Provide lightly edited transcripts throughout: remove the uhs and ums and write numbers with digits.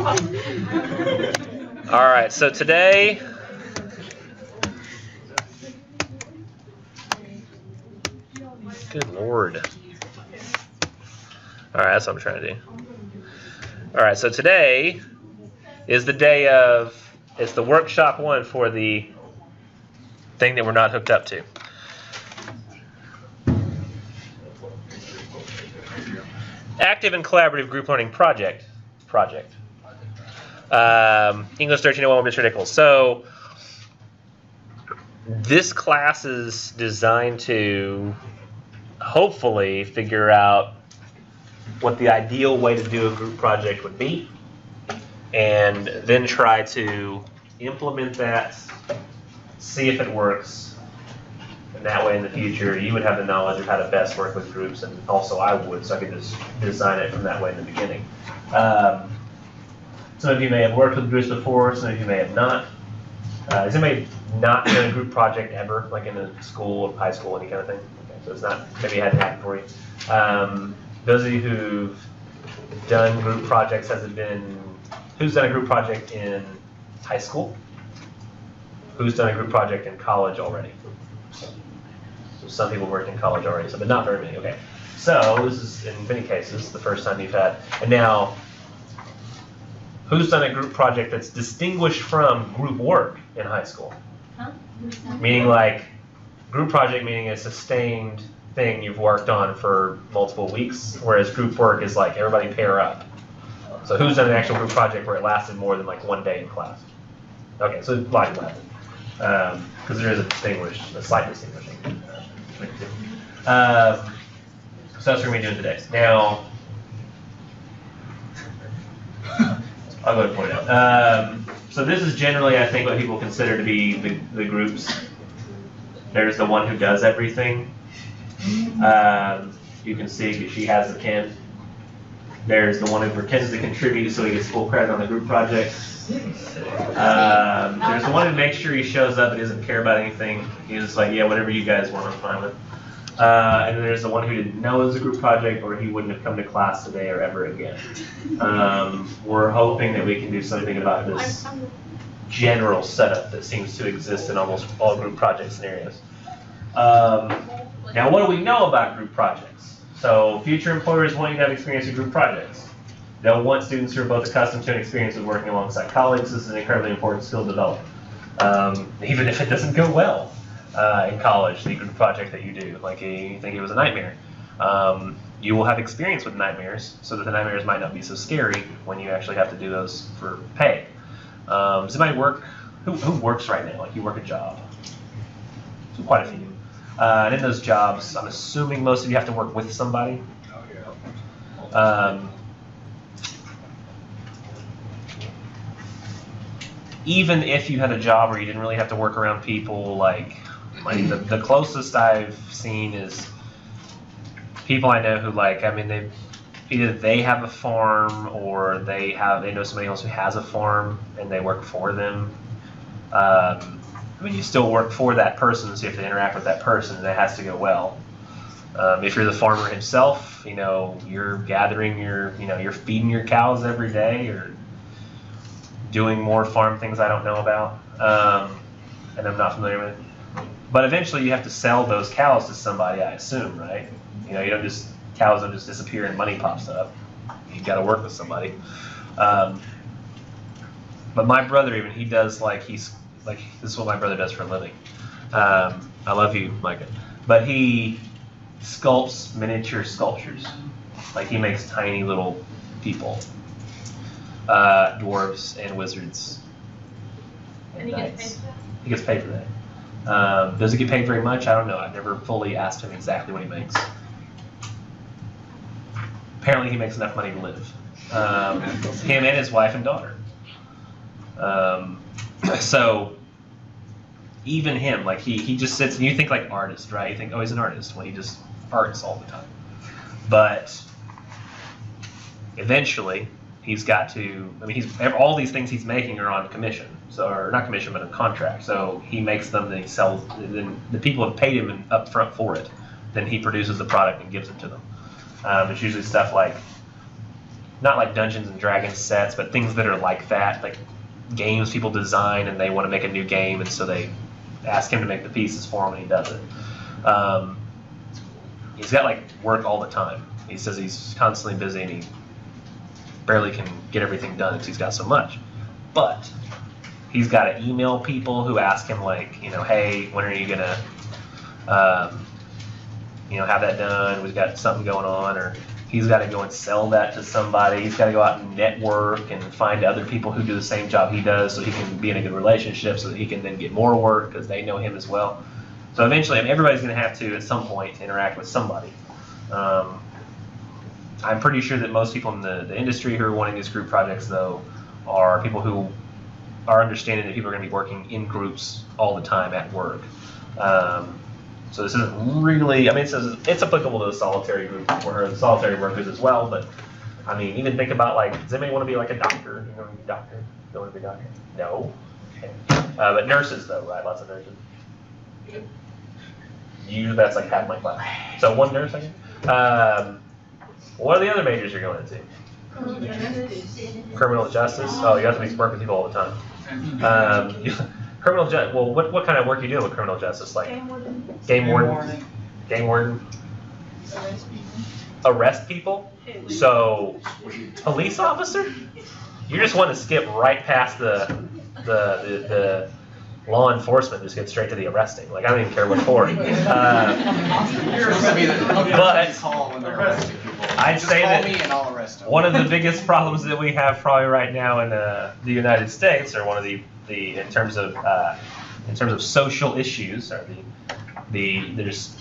All right, so today good Lord. All right, that's what I'm trying to do. All right, so today is the day of, it's the workshop one for the thing that we're not hooked up to. Active and collaborative group learning project. English 1301, Mr. Nichols. So this class is designed to hopefully figure out what the ideal way to do a group project would be, and then try to implement that, see if it works, and that way in the future you would have the knowledge of how to best work with groups, and also I would, so I could just design it from that way in the beginning. Some of you may have worked with groups before, some of you may have not. Has anybody not done a group project ever, like in a school, high school, any kind of thing? Okay, so it's not, maybe it hadn't happened for you. Those of you who've done group projects, has it been, who's done a group project in high school? Who's done a group project in college already? So some people worked in college already, so but not very many. Okay, so this is in many cases the first time you've had. And now, who's done a group project that's distinguished from group work in high school? Huh? Meaning like group project meaning a sustained thing you've worked on for multiple weeks, whereas group work is like everybody pair up. So who's done an actual group project where it lasted more than like one day in class? Okay, so like that. Because there is a slight distinguishing. So that's what we're going to be doing today. Now, I'll go ahead and point it out. So this is generally, I think, what people consider to be the groups. There's the one who does everything. You can see she has the pen. There's the one who pretends to contribute so he gets full credit on the group project. There's the one who makes sure he shows up and doesn't care about anything. He's just like, yeah, whatever you guys want, I'm fine with. And then there's the one who didn't know it was a group project, or he wouldn't have come to class today or ever again. We're hoping that we can do something about this general setup that seems to exist in almost all group project scenarios. Now, what do we know about group projects? So future employers want you to have experience in group projects. They'll want students who are both accustomed to and experienced with working alongside colleagues. This is an incredibly important skill to develop. Even if it doesn't go well in college, the group project that you do, like you think it was a nightmare, you will have experience with nightmares, so that the nightmares might not be so scary when you actually have to do those for pay. Does anybody work? Who works right now? Like you work a job? So quite a few. And in those jobs, I'm assuming most of you have to work with somebody. Even if you had a job where you didn't really have to work around people, like the closest I've seen is people I know who either they have a farm or they know somebody else who has a farm and they work for them. You still work for that person, so you have to interact with that person, and it has to go well. If you're the farmer himself, you're gathering you're feeding your cows every day, or doing more farm things I don't know about, and I'm not familiar with. But eventually you have to sell those cows to somebody, I assume, right? Cows don't just disappear and money pops up. You've got to work with somebody. But my brother, even, he does this is what my brother does for a living. I love you, Micah. But he sculpts miniature sculptures. Like he makes tiny little people, dwarves and wizards. And he gets paid for that? He gets paid for that. Does he get paid very much? I don't know. I've never fully asked him exactly what he makes. Apparently he makes enough money to live. Him and his wife and daughter. So even him, he just sits, and you think like artist, right? You think, oh, he's an artist, when he just arts all the time. But eventually he's got to, all these things he's making are on commission, or not commission, but on contract. So he makes them, then he sells, then the people have paid him up front for it. Then he produces the product and gives it to them. It's usually stuff like not like Dungeons and Dragons sets, but things that are like that, like games people design and they want to make a new game, and so they ask him to make the pieces for them, and he does it. He's got like work all the time. He says he's constantly busy and he barely can get everything done because he's got so much. But he's got to email people who ask him like, hey, when are you gonna, have that done? We've got something going on, or he's got to go and sell that to somebody. He's got to go out and network and find other people who do the same job he does, so he can be in a good relationship, so that he can then get more work because they know him as well. So eventually, everybody's going to have to, at some point, interact with somebody. I'm pretty sure that most people in the industry who are wanting these group projects, though, are people who are understanding that people are going to be working in groups all the time at work. So this isn't really, it's applicable to the solitary group or the solitary workers as well, but even think about does anybody want to be like a doctor? Doctor? Don't want to be a doctor? No. Okay. But nurses though, right? Lots of nurses. That's like half my class. So one nurse, I guess. What are the other majors you're going into? Criminal justice. Oh, you have to be working with people all the time. Criminal justice. Well, what kind of work are you doing with criminal justice? Like game warden. Game warden. Arrest people. So police officer. You just want to skip right past the law enforcement, just get straight to the arresting. Like I don't even care what for. But I'd say that one of the biggest problems that we have probably right now in the United States, or one of the in terms of social issues, or there's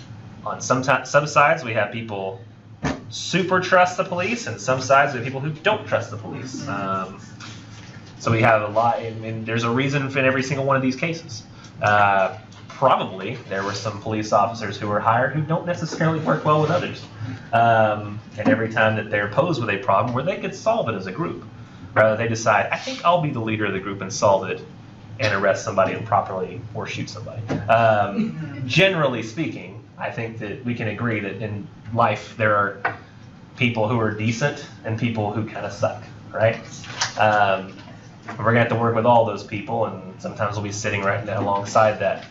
on some sides we have people super trust the police, and some sides we have people who don't trust the police. So we have a lot, there's a reason for every single one of these cases. Probably there were some police officers who were hired who don't necessarily work well with others. And every time that they're posed with a problem where they could solve it as a group, rather they decide, I think I'll be the leader of the group and solve it and arrest somebody improperly or shoot somebody. Generally speaking, I think that we can agree that in life there are people who are decent and people who kind of suck, right? We're going to have to work with all those people, and sometimes we'll be sitting right now alongside that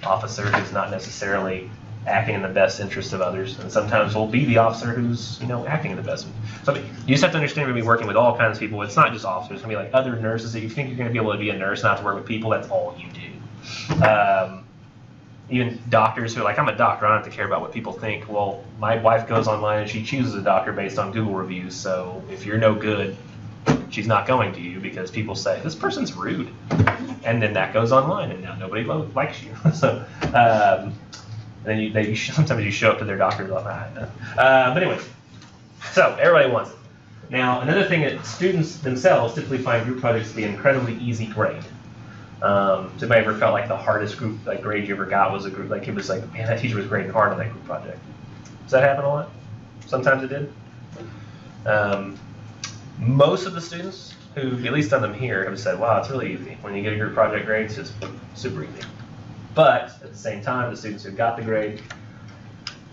officer who's not necessarily acting in the best interest of others, and sometimes we'll be the officer who's acting in the best. So you just have to understand we're going to be working with all kinds of people. It's not just officers. It's going to be like other nurses that you think you're going to be able to be a nurse and not to work with people. That's all you do. Even doctors who are like, I'm a doctor, I don't have to care about what people think. Well, my wife goes online and she chooses a doctor based on Google reviews, so if you're no good, she's not going to you because people say, this person's rude. And then that goes online, and now nobody likes you. So then sometimes you show up to their doctor's office. But anyway, so everybody wants it. Now, another thing that students themselves typically find group projects to be an incredibly easy grade. Has anybody ever felt like the hardest group grade you ever got was a group, like it was like, man, that teacher was grading hard on that group project? Does that happen a lot? Sometimes it did. Most of the students who've at least done them here have said, wow, it's really easy. When you get a group project grade, it's just super easy. But at the same time, the students who got the grade,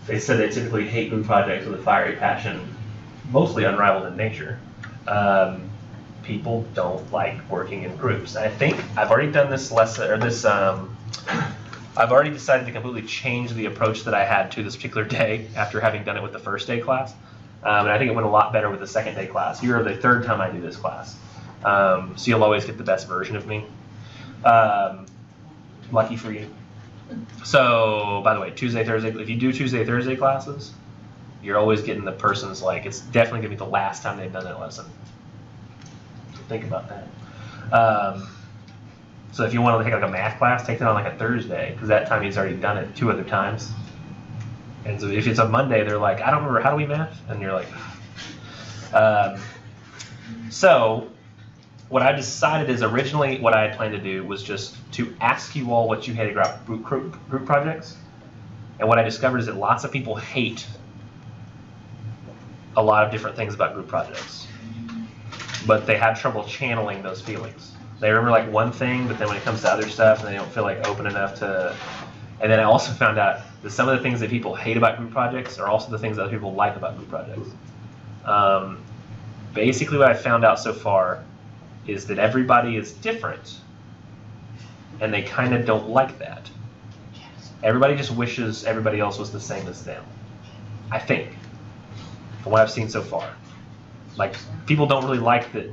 they said they typically hate group projects with a fiery passion, mostly unrivaled in nature. People don't like working in groups. And I think I've already done this lesson, or this, I've already decided to completely change the approach that I had to this particular day after having done it with the first day class. And I think it went a lot better with the second day class. You're the third time I do this class. So you'll always get the best version of me. Lucky for you. So, by the way, Tuesday, Thursday, if you do Tuesday, Thursday classes, you're always getting the person's it's definitely going to be the last time they've done that lesson. So think about that. So if you want to take a math class, take it on a Thursday, because that time he's already done it 2 other times. And so if it's a Monday, they're like, I don't remember, how do we math? And you're like, so what I decided is originally what I had planned to do was just to ask you all what you hated about group projects. And what I discovered is that lots of people hate a lot of different things about group projects. But they have trouble channeling those feelings. They remember one thing, but then when it comes to other stuff, they don't feel open enough to. And then I also found out that some of the things that people hate about group projects are also the things that other people like about group projects. basically what I found out so far is that everybody is different, and they kind of don't like that. Everybody just wishes everybody else was the same as them, I think, from what I've seen so far. Like, people don't really like that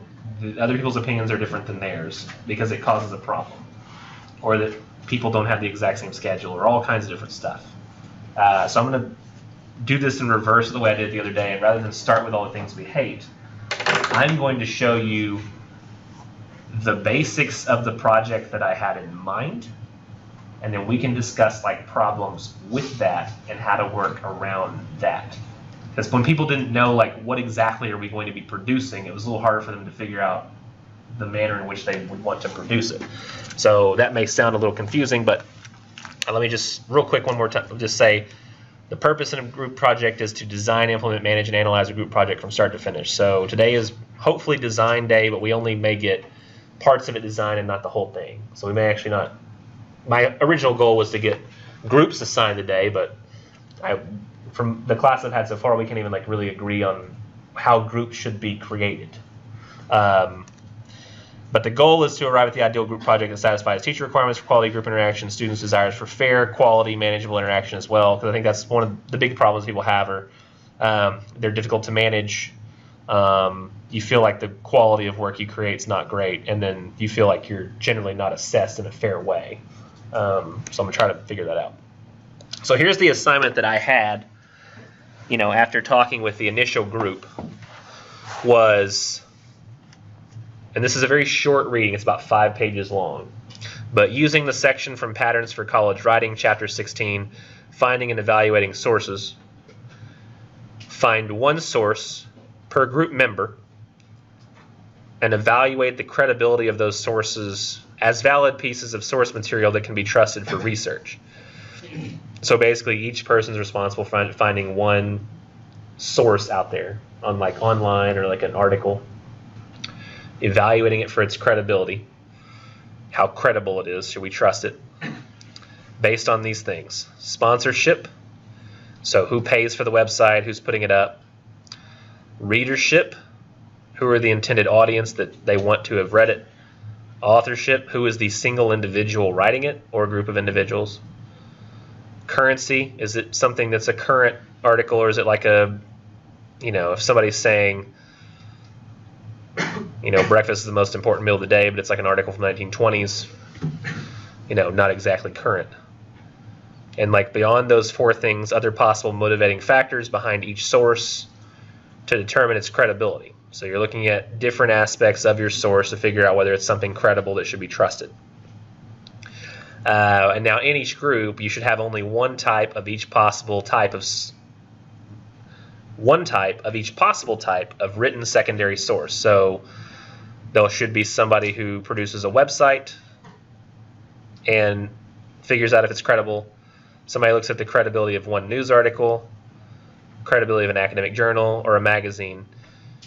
other people's opinions are different than theirs because it causes a problem, or that people don't have the exact same schedule, or all kinds of different stuff. So I'm going to do this in reverse of the way I did the other day, and rather than start with all the things we hate, I'm going to show you the basics of the project that I had in mind, and then we can discuss like problems with that and how to work around that. Because when people didn't know like what exactly are we going to be producing, it was a little harder for them to figure out the manner in which they would want to produce it. So that may sound a little confusing, but let me just real quick one more time just say the purpose of a group project is to design, implement, manage, and analyze a group project from start to finish. So today is hopefully design day, but we only may get parts of it designed and not the whole thing. So we may actually not. My original goal was to get groups assigned today, but from the class I've had so far, we can't even like really agree on how groups should be created. But the goal is to arrive at the ideal group project that satisfies teacher requirements for quality group interaction, students' desires for fair, quality, manageable interaction as well. Because I think that's one of the big problems people have, are they're difficult to manage. You feel like the quality of work you create is not great, and then you feel like you're generally not assessed in a fair way. So I'm gonna try to figure that out. So here's the assignment that I had, after talking with the initial group, was, and this is a very short reading, it's about 5 pages long, but using the section from Patterns for College Writing, Chapter 16, Finding and Evaluating Sources, find one source per group member and evaluate the credibility of those sources as valid pieces of source material that can be trusted for research. So basically, each person's responsible for finding one source out there, on like online or like an article, evaluating it for its credibility, how credible it is, should we trust it, based on these things: sponsorship, so who pays for the website, who's putting it up; readership, who are the intended audience that they want to have read it; authorship, who is the single individual writing it or a group of individuals; currency, is it something that's a current article, or is it like a, if somebody's saying, breakfast is the most important meal of the day, but it's like an article from the 1920s, not exactly current. And like beyond those 4 things, other possible motivating factors behind each source to determine its credibility. So you're looking at different aspects of your source to figure out whether it's something credible that should be trusted. And now in each group, you should have only one type of each possible type of written secondary source. So there should be somebody who produces a website and figures out if it's credible. Somebody looks at the credibility of one news article, credibility of an academic journal, or a magazine.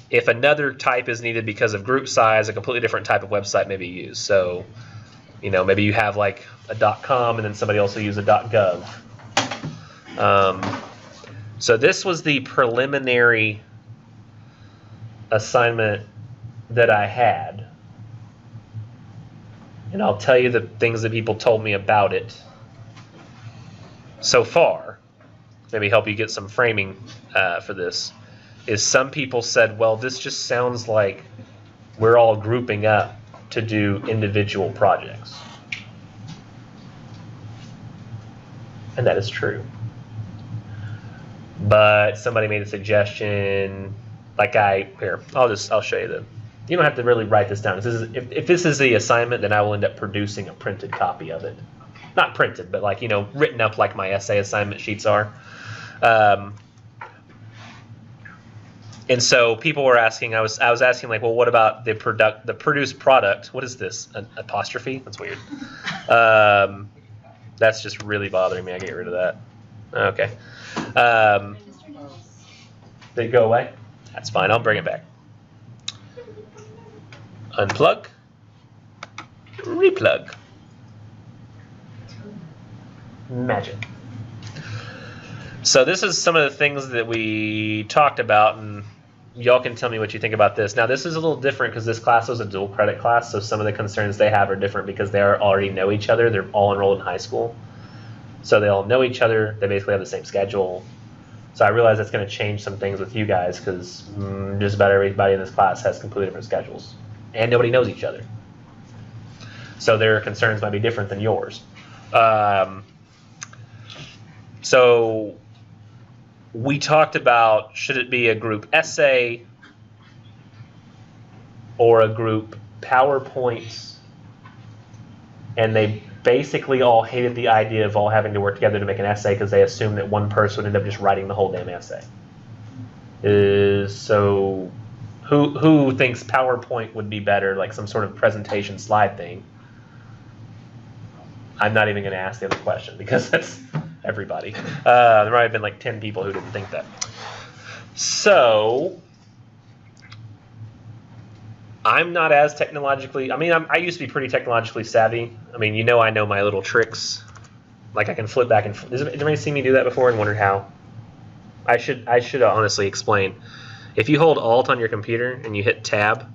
If another type is needed because of group size, a completely different type of website may be used. So, maybe you have like a .com and then somebody else will use a .gov. So this was the preliminary assignment that I had. And I'll tell you the things that people told me about it so far. Maybe help you get some framing for this. Is some people said, well, this just sounds like we're all grouping up to do individual projects. And that is true. But somebody made a suggestion, like I'll show you them. You don't have to really write this down. If this is the assignment, then I will end up producing a printed copy of it. Not printed, but like, written up like my essay assignment sheets are. And so people were asking, I was asking like, well, what about the produced product? What is this? An apostrophe? That's weird. That's just really bothering me. I get rid of that. Okay. Did it go away? That's fine. I'll bring it back. Unplug. Replug. Magic. So this is some of the things that we talked about, and y'all can tell me what you think about this. Now, this is a little different because this class was a dual credit class, so some of the concerns they have are different because they already know each other. They're all enrolled in high school. So they all know each other. They basically have the same schedule. So I realize that's going to change some things with you guys because just about everybody in this class has completely different schedules. And nobody knows each other. So their concerns might be different than yours. So we talked about, should it be a group essay or a group PowerPoint? And they basically all hated the idea of all having to work together to make an essay because they assumed that one person would end up just writing the whole damn essay. So who thinks PowerPoint would be better, like some sort of presentation slide thing? I'm not even going to ask the other question because that's everybody. There might have been like 10 people who didn't think that. So I'm not as technologically, I used to be pretty technologically savvy. I know my little tricks. Like I can flip back and forth. Has anybody seen me do that before and wondered how? I should honestly explain. If you hold Alt on your computer and you hit Tab,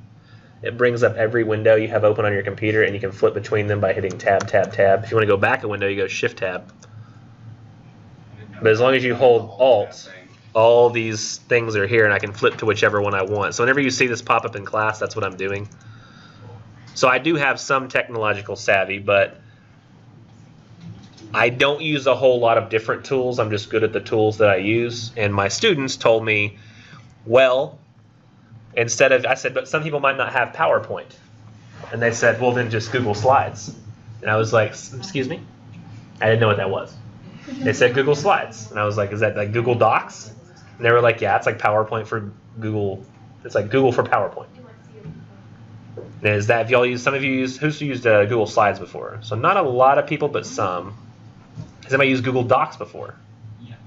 it brings up every window you have open on your computer and you can flip between them by hitting Tab, Tab, Tab. If you want to go back a window, you go Shift Tab. But as long as you hold Alt, all these things are here and I can flip to whichever one I want. So whenever you see this pop up in class, that's what I'm doing. So I do have some technological savvy, but I don't use a whole lot of different tools. I'm just good at the tools that I use. And my students told me, well, I said, but some people might not have PowerPoint. And they said, well, then just Google Slides. And I was like, excuse me? I didn't know what that was. They said Google Slides. And I was like, is that like Google Docs? And they were like, yeah, it's like PowerPoint for Google. It's like Google for PowerPoint. And is that, if y'all use, some of you use, who's used Google Slides before? So not a lot of people, but some. Has anybody used Google Docs before? Yes.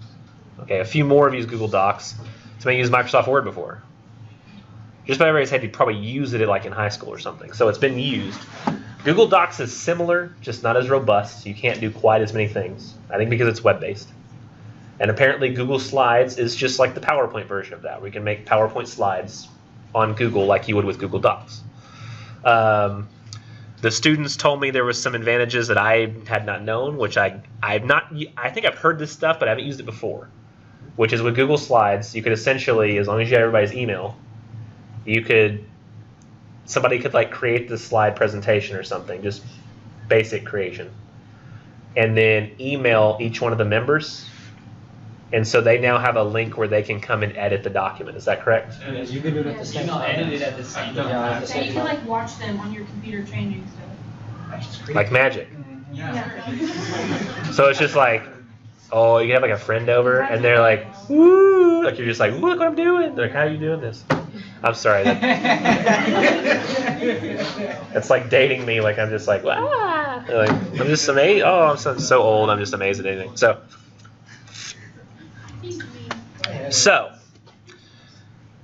Okay, a few more have used Google Docs. Somebody used Microsoft Word before? Just about everybody's had to probably use it like in high school or something. So it's been used. Google Docs is similar, just not as robust. You can't do quite as many things. I think because it's web-based. And apparently Google Slides is just like the PowerPoint version of that, where you can make PowerPoint slides on Google like you would with Google Docs. The students told me there was some advantages that I had not known, which I think I've heard this stuff, but I haven't used it before. Which is with Google Slides, you could essentially, as long as you have everybody's email, somebody could like create the slide presentation or something, just basic creation, and then email each one of the members, and so they now have a link where they can come and edit the document. Is that correct? Yes, you can do it at the same time. Edit it at the same time. Yeah, you can like watch them on your computer changing stuff. Like magic. Yeah. So it's just like, oh, you have like a friend over, and they're like, woo, like you're just like, look what I'm doing. They're like, how are you doing this? I'm sorry. It's like dating me. Like I'm just like, wow. Like, I'm just amazed. Oh, I'm so old. I'm just amazed at anything. So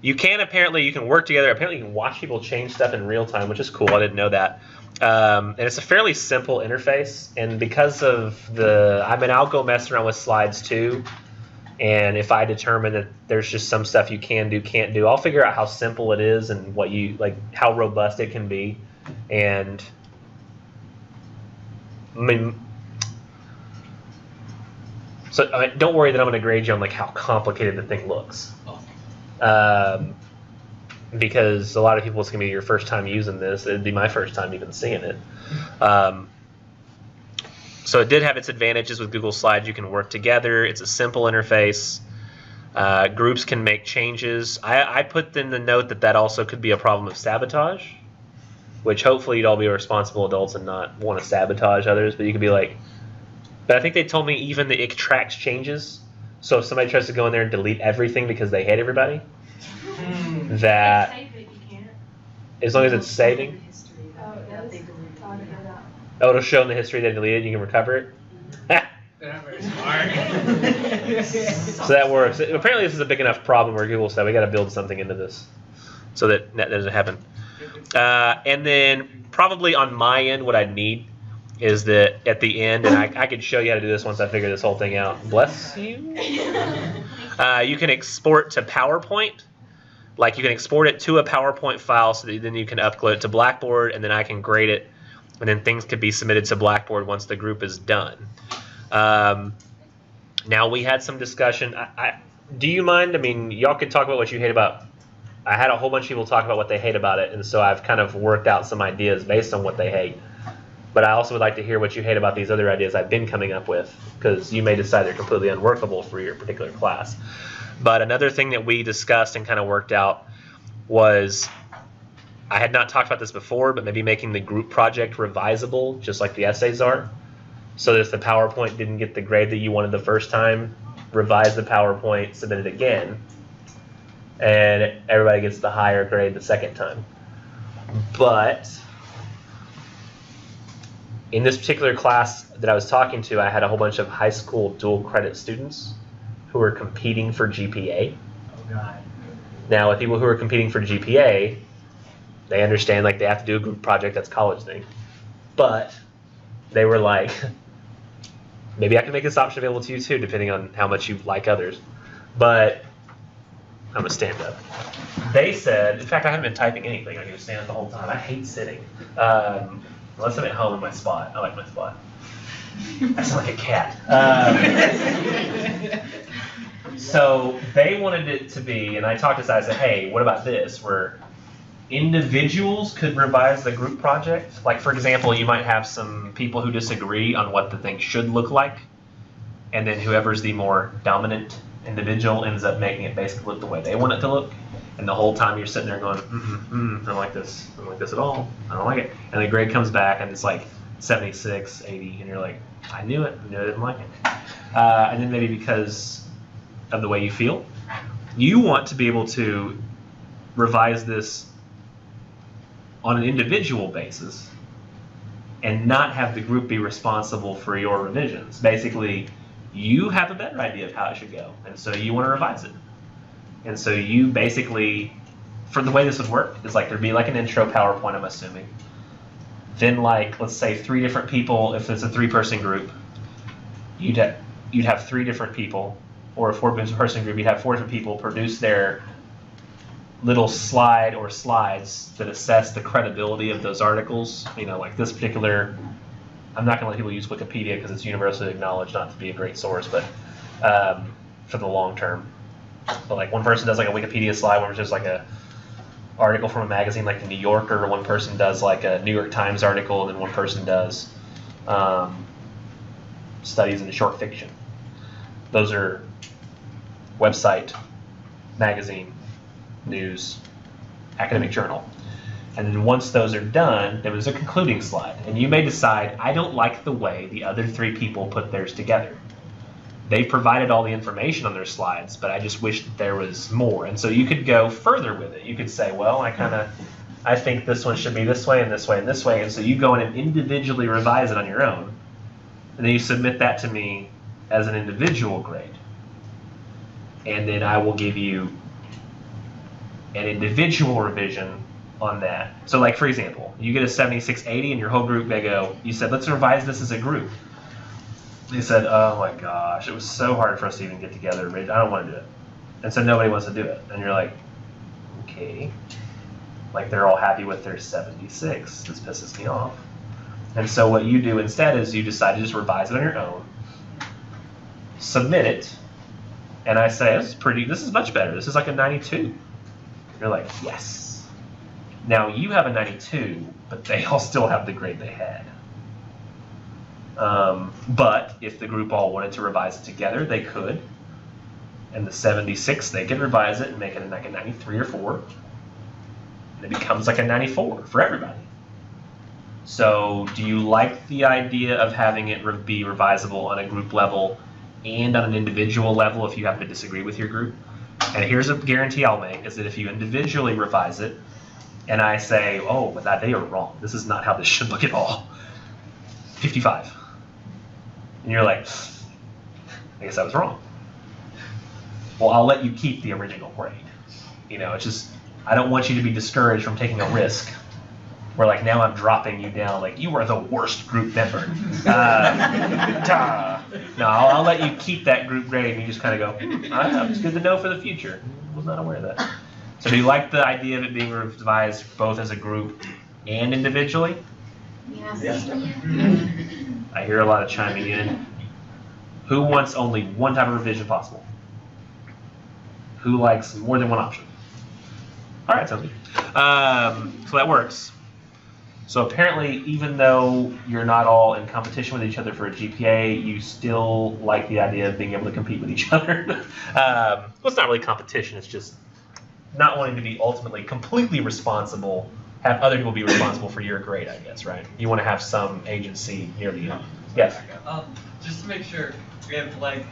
you can work together. Apparently you can watch people change stuff in real time, which is cool. I didn't know that. And it's a fairly simple interface. And because of I'll go mess around with slides too. And if I determine that there's just some stuff you can do, can't do, I'll figure out how simple it is and what how robust it can be. And don't worry that I'm going to grade you on like how complicated the thing looks. Because a lot of people, it's going to be your first time using this. It'd be my first time even seeing it. So it did have its advantages with Google Slides. You can work together. It's a simple interface. Groups can make changes. I put in the note that also could be a problem of sabotage, which hopefully you'd all be responsible adults and not want to sabotage others. But you could be like, but I think they told me even that it tracks changes. So if somebody tries to go in there and delete everything because they hate everybody, that as long as it's saving. Oh, it'll show in the history they deleted. You can recover it. They're not very smart. So that works. Apparently, this is a big enough problem where Google said we got to build something into this so that doesn't happen. And then probably on my end, what I'd need is that at the end, and I could show you how to do this once I figure this whole thing out. Bless you. You can export to PowerPoint, like you can export it to a PowerPoint file so that then you can upload it to Blackboard, and then I can grade it, and then things could be submitted to Blackboard once the group is done. Now, we had some discussion. Do you mind? I mean, y'all could talk about what you hate about. I had a whole bunch of people talk about what they hate about it, and so I've kind of worked out some ideas based on what they hate. But I also would like to hear what you hate about these other ideas I've been coming up with, because you may decide they're completely unworkable for your particular class. But another thing that we discussed and kind of worked out was, I had not talked about this before, but maybe making the group project revisable, just like the essays are. So that if the PowerPoint didn't get the grade that you wanted the first time, revise the PowerPoint, submit it again, and everybody gets the higher grade the second time. But in this particular class that I was talking to, I had a whole bunch of high school dual credit students who were competing for GPA. Oh, God. Now, with people who are competing for GPA, they understand like they have to do a group project, that's a college thing. But they were like, maybe I can make this option available to you too, depending on how much you like others. But I'm gonna stand up. They said, in fact, I haven't been typing anything. I'm gonna stand up the whole time. I hate sitting. Unless I'm at home in my spot. I like my spot. I sound like a cat. So they wanted it to be, and I talked to this, I said, hey, what about this, where individuals could revise the group project? Like, for example, you might have some people who disagree on what the thing should look like, and then whoever's the more dominant individual ends up making it basically look the way they want it to look. And the whole time you're sitting there going, I don't like this. I don't like this at all. I don't like it. And the grade comes back and it's like 76, 80, and you're like, I knew it. I knew I didn't like it. And then maybe because of the way you feel, you want to be able to revise this on an individual basis and not have the group be responsible for your revisions. Basically, you have a better idea of how it should go, and so you want to revise it. And so you basically, for the way this would work, is like there'd be like an intro PowerPoint, I'm assuming. Then like, let's say 3 different people, if it's a 3-person group, you'd have 3 different people, or a 4-person group, you'd have 4 different people produce their little slide or slides that assess the credibility of those articles. You know, like this particular, I'm not gonna let people use Wikipedia because it's universally acknowledged not to be a great source, but for the long term. But like one person does like a Wikipedia slide where it's just like a article from a magazine like the New Yorker, one person does like a New York Times article, and then one person does studies in short fiction. Those are website, magazine, news, academic journal. And then once those are done, there was a concluding slide. And you may decide, I don't like the way the other 3 people put theirs together. They provided all the information on their slides, but I just wish that there was more. And so you could go further with it. You could say, well, I think this one should be this way and this way and this way. And so you go in and individually revise it on your own. And then you submit that to me as an individual grade. And then I will give you an individual revision on that. So like, for example, you get a 76, 80 and your whole group, they go, you said, let's revise this as a group. They said, oh my gosh, it was so hard for us to even get together. I don't want to do it. And so nobody wants to do it. And you're like, okay. Like they're all happy with their 76. This pisses me off. And so what you do instead is you decide to just revise it on your own, submit it, and I say, this is much better. This is like a 92. You're like, yes. Now you have a 92, but they all still have the grade they had. But if the group all wanted to revise it together, they could. And the 76, they could revise it and make it like a 93 or 4. And it becomes like a 94 for everybody. So do you like the idea of having it be revisable on a group level and on an individual level if you happen to disagree with your group? And here's a guarantee I'll make, is that if you individually revise it, and I say, oh, but that they are wrong. This is not how this should look at all. 55. And you're like, I guess I was wrong. Well, I'll let you keep the original grade. You know, it's just, I don't want you to be discouraged from taking a risk where like now I'm dropping you down, like you are the worst group member. No, I'll let you keep that group grade and you just kind of go, it's good to know for the future. I was not aware of that. So do you like the idea of it being revised both as a group and individually? Yes. I hear a lot of chiming in. Who wants only one type of revision possible? Who likes more than one option? All right, sounds good. So that works. So apparently, even though you're not all in competition with each other for a GPA, you still like the idea of being able to compete with each other. Well, it's not really competition. It's just not wanting to be ultimately completely responsible, have other people be responsible for your grade, I guess, right? You want to have some agency near the end. Yes? Just to make sure, we have like,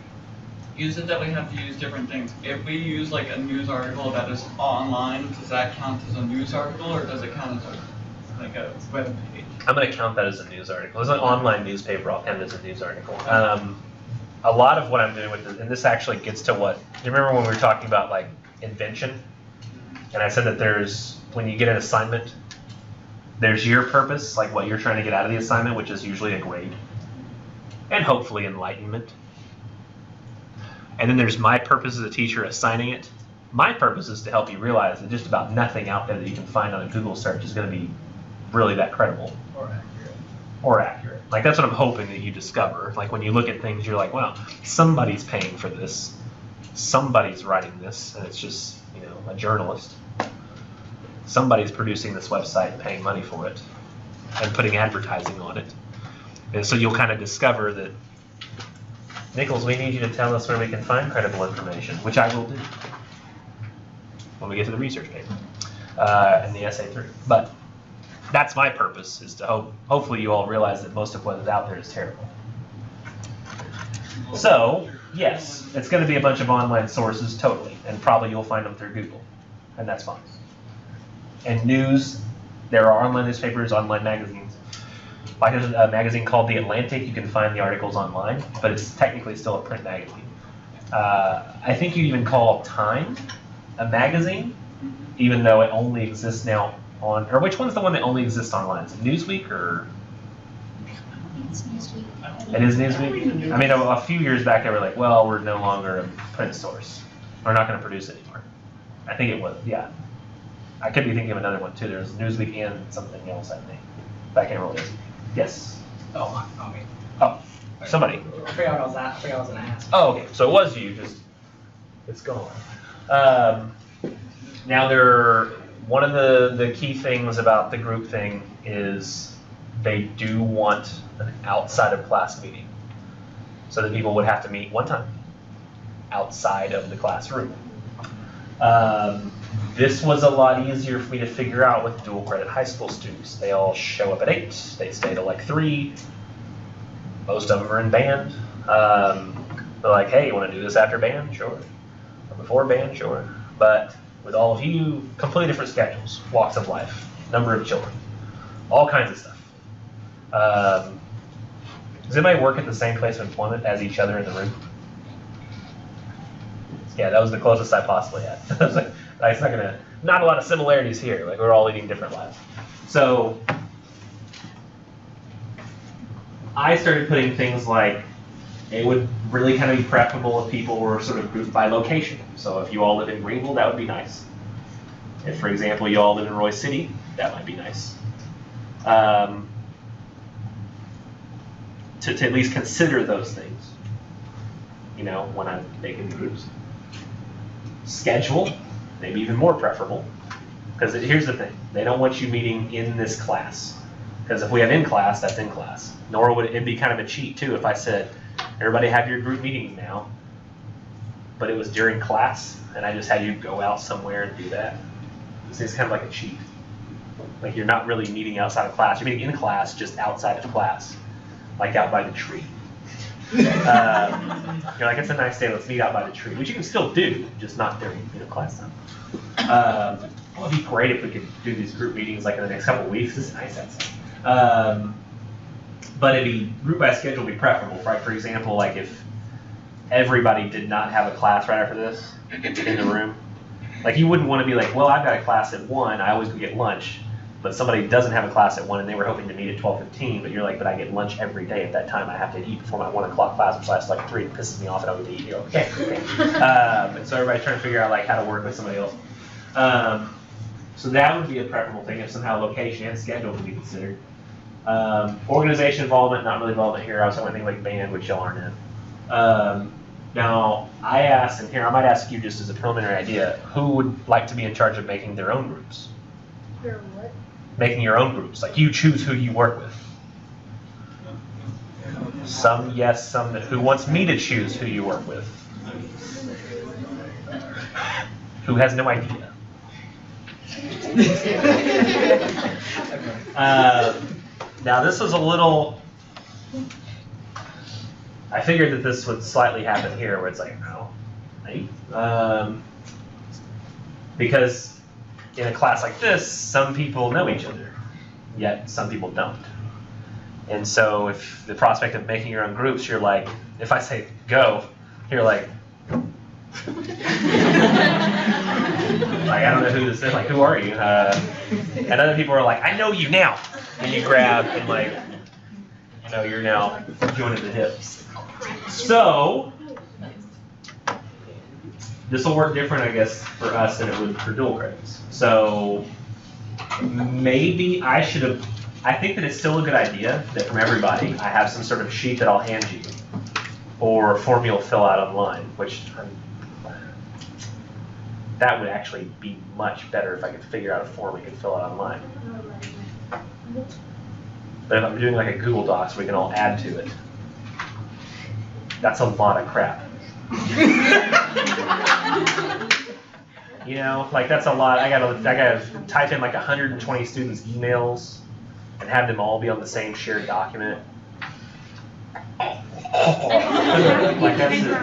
use it that we have to use different things. If we use like a news article that is online, does that count as a news article or does it count as like a web page? I'm going to count that as a news article. It's an online newspaper. I'll count it as a news article. A lot of what I'm doing with this, and this actually gets to what, do you remember when we were talking about like invention? And I said that there's, when you get an assignment, there's your purpose, like what you're trying to get out of the assignment, which is usually a grade. And hopefully enlightenment. And then there's my purpose as a teacher assigning it. My purpose is to help you realize that just about nothing out there that you can find on a Google search is going to be really that credible. Or accurate. Like that's what I'm hoping that you discover. Like when you look at things, you're like, wow, somebody's paying for this. Somebody's writing this, and it's just, you know, a journalist. Somebody's producing this website and paying money for it and putting advertising on it. And so you'll kind of discover that, Nichols, we need you to tell us where we can find credible information, which I will do when we get to the research paper and the essay 3. But that's my purpose, is to hopefully you all realize that most of what is out there is terrible. So, yes, it's going to be a bunch of online sources, totally, and probably you'll find them through Google, and that's fine. And news, there are online newspapers, online magazines. Like there's a magazine called The Atlantic. You can find the articles online, but it's technically still a print magazine. I think you'd even call Time a magazine, even though it only exists now on, or which one's the one that only exists online? Is it Newsweek or? It's Newsweek. It is Newsweek? I mean, a few years back they were like, well, we're no longer a print source. We're not going to produce anymore. I think it was, yeah. I could be thinking of another one too. There's Newsweek and something else, I think. But I can't remember what it is. Yes? Oh, okay. Oh, somebody. I forgot what I was going to ask. Oh, okay. So it was you, just, it's gone. Now one of the key things about the group thing is they do want an outside of class meeting. So that people would have to meet one time outside of the classroom. This was a lot easier for me to figure out with dual credit high school students. They all show up at 8, they stay till like 3. Most of them are in band. They're like, hey, you want to do this after band? Sure. Or before band? Sure. But with all of you, completely different schedules, walks of life, number of children, all kinds of stuff. Does anybody work at the same place of employment as each other in the room? Yeah, that was the closest I possibly had. I was like, it's not a lot of similarities here. Like we're all leading different lives. So I started putting things like, it would really kind of be preferable if people were sort of grouped by location. So if you all live in Greenville, that would be nice. If, for example, you all live in Roy City, that might be nice. To at least consider those things, you know, when I'm making groups. Schedule, maybe even more preferable, because here's the thing, they don't want you meeting in this class, because if we have in class, that's in class. Nor would it be kind of a cheat too if I said, everybody have your group meetings now, but it was during class and I just had you go out somewhere and do that. It's kind of like a cheat. Like you're not really meeting outside of class, you're meeting in class just outside of class, like out by the tree. You're like, it's a nice day, let's meet out by the tree, which you can still do, just not during class time. It'd be great if we could do these group meetings like in the next couple of weeks. This is nice outside. But it'd be group by schedule would be preferable, right? For example, like if everybody did not have a class right after this in the room, like you wouldn't want to be like, well, I've got a class at 1, I always go get lunch. But somebody doesn't have a class at 1 and they were hoping to meet at 12:15, but you're like, but I get lunch every day at that time. I have to eat before my 1 o'clock class, which lasts like 3. It pisses me off and I don't get to eat. You're okay. And so everybody's trying to figure out like how to work with somebody else. So that would be a preferable thing if somehow location and schedule would be considered. Organization involvement, not really involvement here. I was talking about things like band, which y'all aren't in. Now, I asked, and here I might ask you just as a preliminary idea, who would like to be in charge of making their own groups? Your what? Making your own groups. Like you choose who you work with. Some yes, some no. Who wants me to choose who you work with? Who has no idea? Now this was a little, I figured that this would slightly happen here where it's like, no, right? Because in a class like this, some people know each other, yet some people don't. And so if the prospect of making your own groups, you're like, if I say go, you're like, like, I don't know who this is, like, who are you? And other people are like, I know you now. And you grab and like, you know, you're now joined at the hip. So, this will work different, I guess, for us than it would for dual credits. So, maybe I should have, I think that it's still a good idea that from everybody, I have some sort of sheet that I'll hand you, or a form you'll fill out online, which that would actually be much better if I could figure out a form we could fill out online. But if I'm doing like a Google Docs, we can all add to it. That's a lot of crap. You know, like that's a lot. I gotta type in like 120 students' emails and have them all be on the same shared document. Like that's it.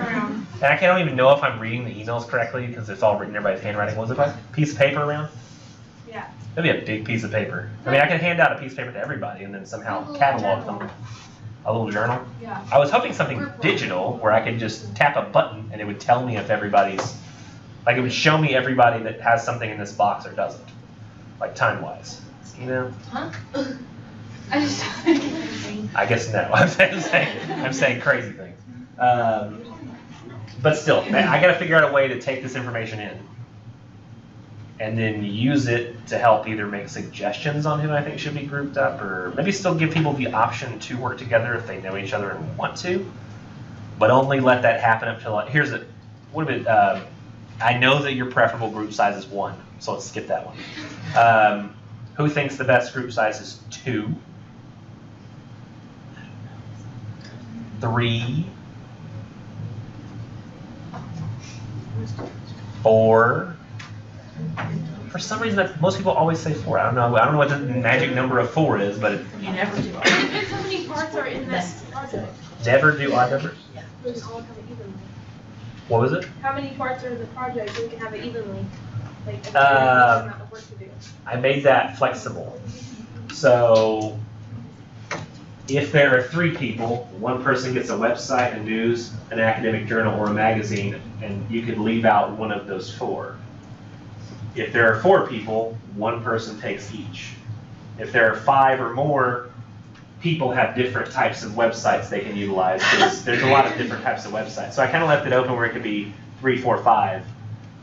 And I don't even know if I'm reading the emails correctly because it's all written in everybody's handwriting. What was it like? Piece of paper around? Yeah. That'd be a big piece of paper. I mean, I can hand out a piece of paper to everybody and then somehow catalog them. A little journal? Yeah. I was hoping something digital where I could just tap a button and it would tell me if everybody's, like it would show me everybody that has something in this box or doesn't. Like time-wise, you know? Huh? I just. I guess no. I'm saying crazy things. But still, I got to figure out a way to take this information in and then use it to help either make suggestions on who I think should be grouped up, or maybe still give people the option to work together if they know each other and want to, but only let that happen up till, here's it. What about, I know that your preferable group size is 1, so let's skip that one. Who thinks the best group size is 2? 3? 4? For some reason, most people always say 4. I don't know what the magic number of 4 is, but You never do. It depends how many parts are in that project. never do odd numbers. We can all have it evenly. What was it? How many parts are in the project? We can have it evenly. Like, if there's a amount of work to do. I made that flexible. So if there are 3 people, one person gets a website, a news, an academic journal, or a magazine, and you could leave out one of those 4. If there are 4 people, one person takes each. If there are 5 or more, people have different types of websites they can utilize, because there's a lot of different types of websites. So I kind of left it open where it could be 3, 4, 5.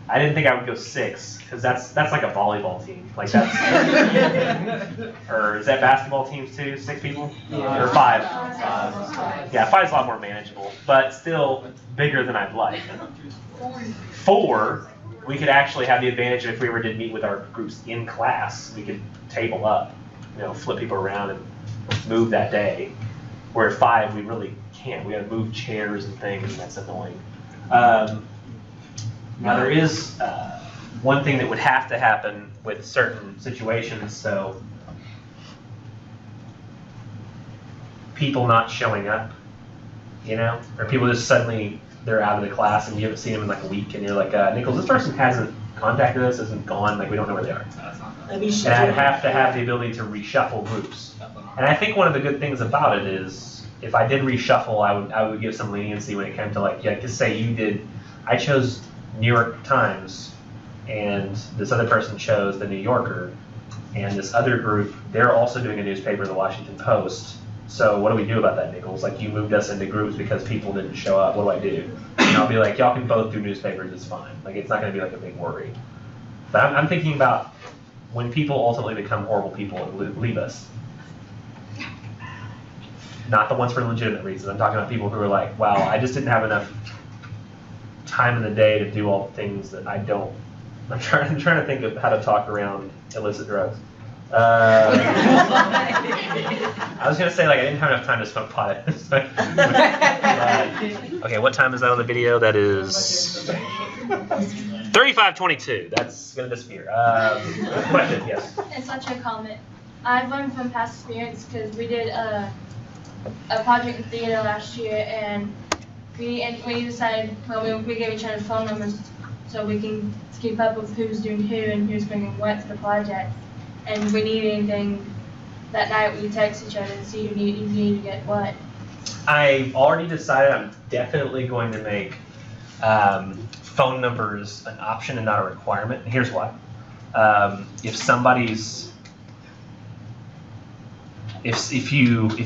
I didn't think I would go 6, because that's like a volleyball team. Like that's, or is that basketball teams too? 6 people? Or 5? Yeah, 5 is a lot more manageable, but still bigger than I'd like. 4, we could actually have the advantage if we ever did meet with our groups in class, we could table up, you know, flip people around and move that day. Where 5, we really can't. We got to move chairs and things, and that's annoying. Now there is one thing that would have to happen with certain situations, so people not showing up, you know, or people just suddenly, they're out of the class and you haven't seen them in like a week and you're like, Nichols, this person hasn't contacted us, isn't gone, like we don't know where they are. And I'd have to have the ability to reshuffle groups. And I think one of the good things about it is, if I did reshuffle, I would give some leniency when it came to like, yeah, just say I chose New York Times, and this other person chose the New Yorker, and this other group, they're also doing a newspaper, the Washington Post. So what do we do about that, Nichols? Like, you moved us into groups because people didn't show up. What do I do? And I'll be like, y'all can both do newspapers, it's fine. Like, it's not going to be like a big worry. But I'm thinking about when people ultimately become horrible people and leave us. Not the ones for legitimate reasons. I'm talking about people who are like, wow, I just didn't have enough time in the day to do all the things that I don't. I'm trying to think of how to talk around illicit drugs. I was gonna say like I didn't have enough time to smoke pot. Okay, what time is that on the video? That is 35:22. That's gonna disappear. Question? Yes. It's such a comment. I've learned from past experience because we did a project in theater last year, and we decided, well, we gave each other phone numbers so we can keep up with who's doing who and who's bringing what to the project. And if we need anything that night, we text each other and see who need to get what. I've already decided I'm definitely going to make phone numbers an option and not a requirement. And here's why. If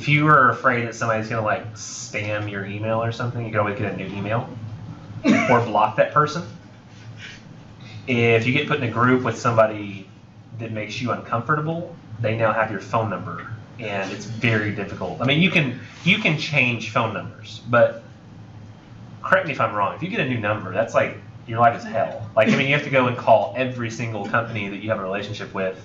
you are afraid that somebody's gonna like spam your email or something, you can always get a new email or block that person. If you get put in a group with somebody that makes you uncomfortable, they now have your phone number, and it's very difficult. I mean, you can change phone numbers, but correct me if I'm wrong. If you get a new number, that's like your life is hell. Like, I mean, you have to go and call every single company that you have a relationship with.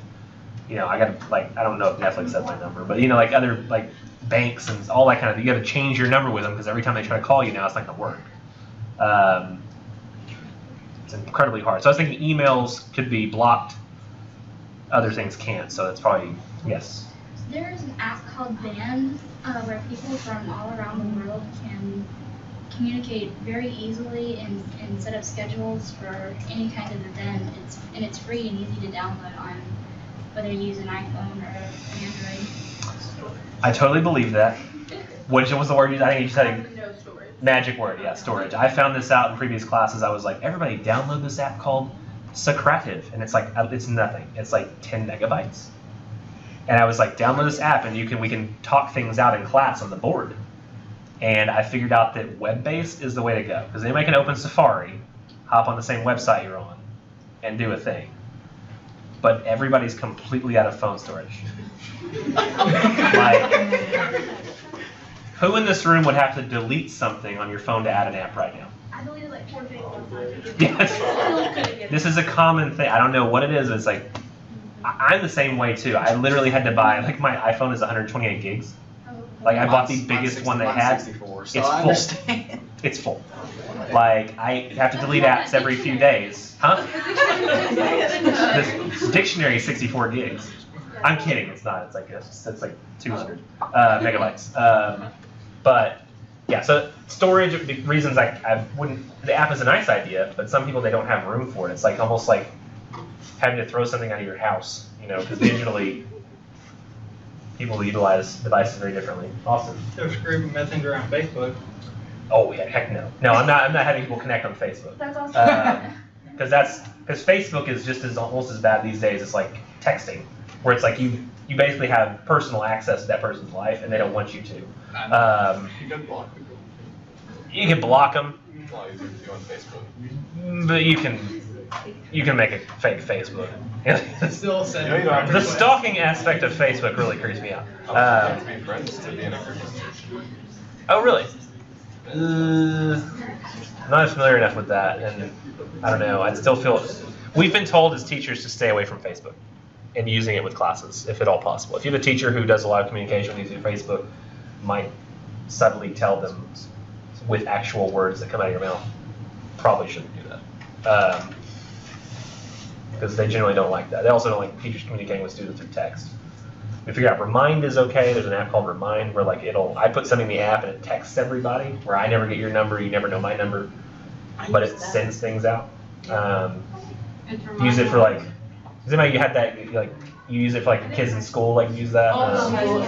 You know, I got to, like, I don't know if Netflix has my number, but, you know, like other, like, banks and all that kind of thing. You got to change your number with them because every time they try to call you now, it's not going to work. It's incredibly hard. So I was thinking emails could be blocked. Other things can't, so that's probably, yes. There's an app called Band where people from all around the world can communicate very easily and set up schedules for any kind of event. It's free and easy to download on whether you use an iPhone or an Android. I totally believe that. Which was the word you, I think you said No storage. magic word, yeah, storage. I found this out in previous classes. I was like, everybody download this app called Socrative, and it's like, it's nothing. It's like 10 megabytes. And I was like, download this app and we can talk things out in class on the board. And I figured out that web-based is the way to go. Because anybody can open Safari, hop on the same website you're on, and do a thing. But everybody's completely out of phone storage. Like, who in this room would have to delete something on your phone to add an app right now? I deleted like 4 things one time. Yes. Still couldn't get This is a common thing. I don't know what it is. It's like, I'm the same way too. I literally had to buy, like my iPhone is 128 gigs. Like I bought the biggest one they had. 64, so It's I full. understand. It's full. Like I have to delete apps every few days. Huh? This dictionary is 64 gigs. I'm kidding. It's not. It's like 200 megabytes. But yeah. So storage reasons I wouldn't. The app is a nice idea, but some people they don't have room for it. It's like almost like having to throw something out of your house. You know, because digitally people utilize devices very differently. Austin. There's a group of Messenger on Facebook. Oh yeah, heck no. No, I'm not having people connect on Facebook. That's awesome. Because Facebook is just almost as bad these days as like texting, where it's like you basically have personal access to that person's life and they don't want you to. You can block people. You can block them, It's a lot easier to do on Facebook. but you can make a fake Facebook. Still send You know, you don't have to The do that. stalking aspect of Facebook really creeps me out. You have to be friends to be in a group. Oh really? I'm not familiar enough with that, and I don't know. I still feel we've been told as teachers to stay away from Facebook and using it with classes, if at all possible. If you have a teacher who does a lot of communication using Facebook, might subtly tell them with actual words that come out of your mouth, probably shouldn't do that, because they generally don't like that. They also don't like teachers communicating with students through text. We figured out Remind is okay. There's an app called Remind where like I put something in the app and it texts everybody, where I never get your number, you never know my number, but it sends things out. Use it for like, does anybody you had that like you use it for like the kids in school like use that? Oh,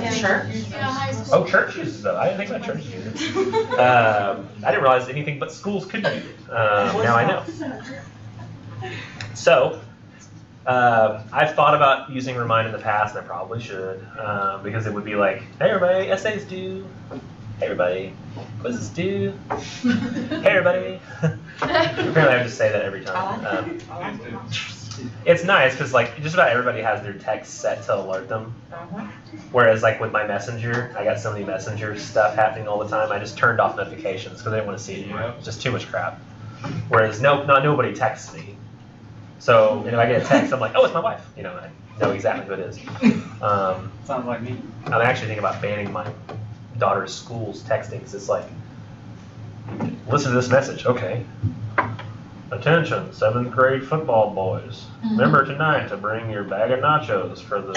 church uses that. I didn't think about church using it. I didn't realize anything but schools could use it. Now I know. So. I've thought about using Remind in the past, and I probably should, because it would be like, hey everybody, essays due. Hey everybody, quizzes due. Hey everybody. Apparently I have to say that every time. It's nice because like just about everybody has their text set to alert them. Whereas like with my messenger, I got so many messenger stuff happening all the time. I just turned off notifications because I didn't want to see it anymore. It's just too much crap. Whereas not nobody texts me. So if I get a text, I'm like, oh, it's my wife. You know, I know exactly who it is. Sounds like me. I'm actually thinking about banning my daughter's school's texting because it's like, listen to this message. Okay. Attention, 7th grade football boys. Remember tonight to bring your bag of nachos for the...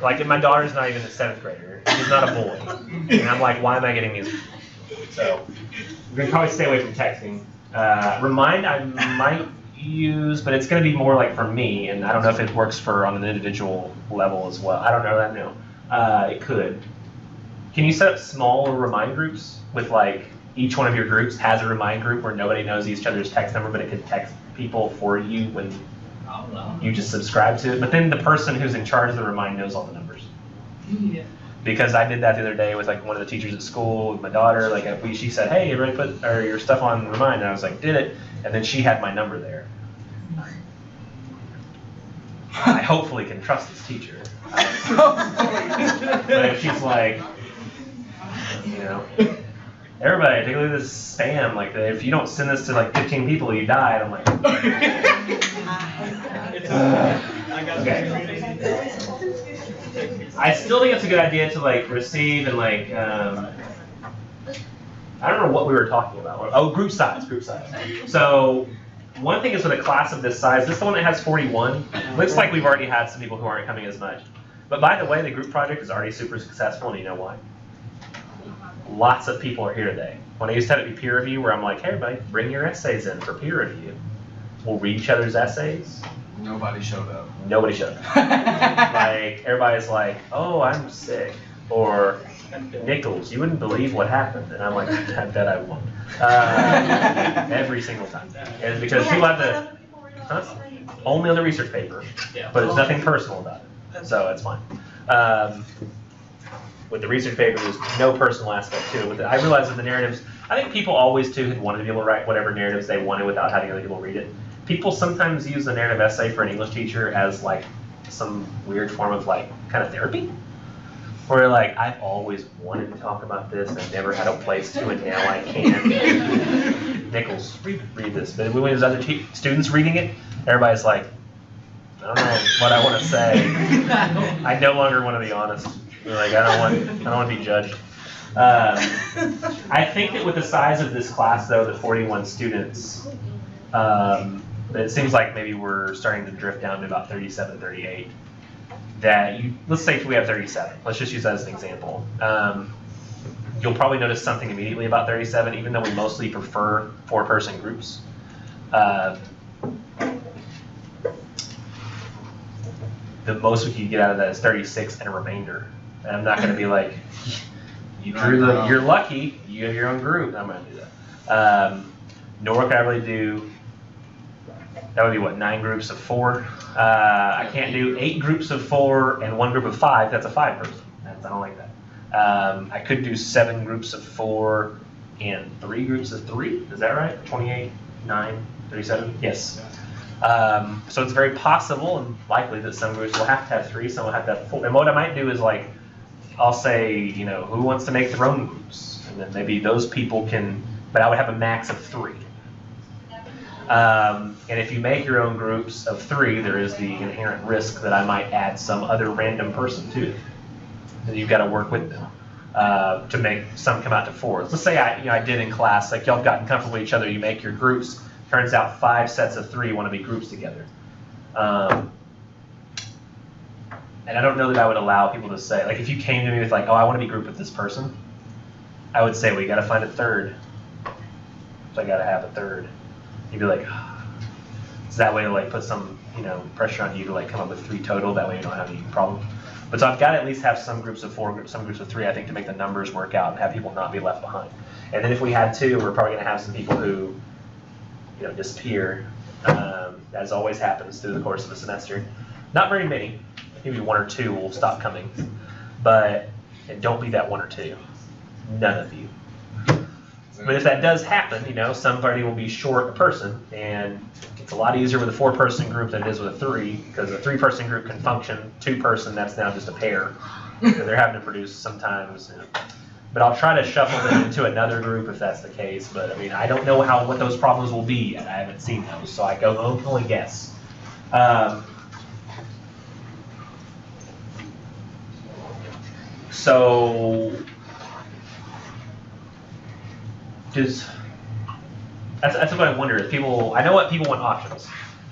Like, my daughter's not even a 7th grader. She's not a boy. And I'm like, why am I getting these? So, I'm going to probably stay away from texting. Remind, I might use, but it's going to be more like for me, and I don't know if it works for on an individual level as well. I don't know that now. It could. Can you set up small remind groups with like, each one of your groups has a remind group where nobody knows each other's text number, but it could text people for you when you just subscribe to it. But then the person who's in charge of the remind knows all the numbers. Yeah. Because I did that the other day with like one of the teachers at school with my daughter. Like she said, "Hey, everybody put your stuff on remind," and I was like, "Did it?" And then she had my number there. I hopefully can trust this teacher. But if she's like, you know. Everybody, take a look at this spam. Like, if you don't send this to like 15 people, you die. And I'm like, okay. I still think it's a good idea to like receive and like, I don't know what we were talking about. Oh, group size. So one thing is with a class of this size, this is the one that has 41. Looks like we've already had some people who aren't coming as much. But by the way, the group project is already super successful, and you know why? Lots of people are here today. When I used to have it be peer review, where I'm like, hey, everybody, bring your essays in for peer review. We'll read each other's essays. Nobody showed up. Nobody showed up. Like, everybody's like, oh, I'm sick. Or, Nichols, you wouldn't believe what happened. And I'm like, I bet I won't. Every single time. And because people have to, only on the research paper, but it's nothing personal about it. So it's fine. With the research paper, there's no personal aspect to it. I realized with the narratives, I think people always too had wanted to be able to write whatever narratives they wanted without having other people read it. People sometimes use the narrative essay for an English teacher as like some weird form of like kind of therapy. Where like, I've always wanted to talk about this and never had a place to, and now I can. Nichols, read this. But when there's other students reading it, everybody's like, I don't know what I want to say. I no longer want to be honest. Like I don't want to be judged. I think that with the size of this class, though, the 41 students, it seems like maybe we're starting to drift down to about 37, 38. Let's say if we have 37. Let's just use that as an example. You'll probably notice something immediately about 37, even though we mostly prefer 4-person groups. The most we can get out of that is 36 and a remainder. And I'm not going to be like, you're lucky, you have your own group. I'm going to do that. Nor could I really do, that would be what, 9 groups of 4. I can't do 8 groups of 4 and 1 group of 5. That's a 5-person. I don't like that. I could do 7 groups of 4 and 3 groups of 3. Is that right? 28, 9, 37? Yes. So it's very possible and likely that some groups will have to have 3, some will have to have 4. And what I might do is like, I'll say, who wants to make their own groups? And then maybe those people can, but I would have a max of 3. And if you make your own groups of 3, there is the inherent risk that I might add some other random person to it. And you've got to work with them to make some come out to 4. Let's say I did in class, like y'all have gotten comfortable with each other, you make your groups. Turns out 5 sets of 3 want to be groups together. And I don't know that I would allow people to say, like if you came to me with like, oh, I want to be grouped with this person, I would say, well, you got to find a 3rd. So I got to have a 3rd. You'd be like, oh. So that way it'll like put some, pressure on you to like come up with 3 total. That way you don't have any problem. But so I've got to at least have some groups of 4, some groups of 3, I think, to make the numbers work out and have people not be left behind. And then if we had 2, we're probably going to have some people who, disappear, as always happens through the course of a semester. Not very many. Maybe 1 or 2 will stop coming. But don't be that 1 or 2. None of you. But if that does happen, somebody will be short a person, and it's a lot easier with a 4-person group than it is with a 3, because a 3-person group can function. 2-person, that's now just a pair. And they're having to produce sometimes. But I'll try to shuffle them into another group if that's the case. But I mean, I don't know what those problems will be yet. I haven't seen those, so I can only guess. So that's what I wonder. Is I know what people want options.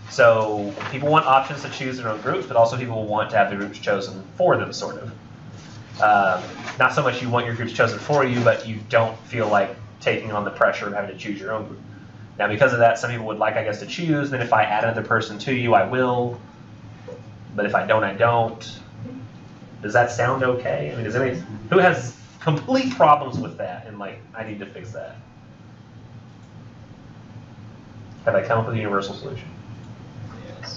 So people want options to choose their own groups, but also people want to have the groups chosen for them, sort of. Not so much you want your groups chosen for you, but you don't feel like taking on the pressure of having to choose your own group. Now, because of that, some people would like, I guess, to choose. Then if I add another person to you, I will. But if I don't, I don't. Does that sound okay? I mean, who has complete problems with that and like, I need to fix that? Have I come up with a universal solution?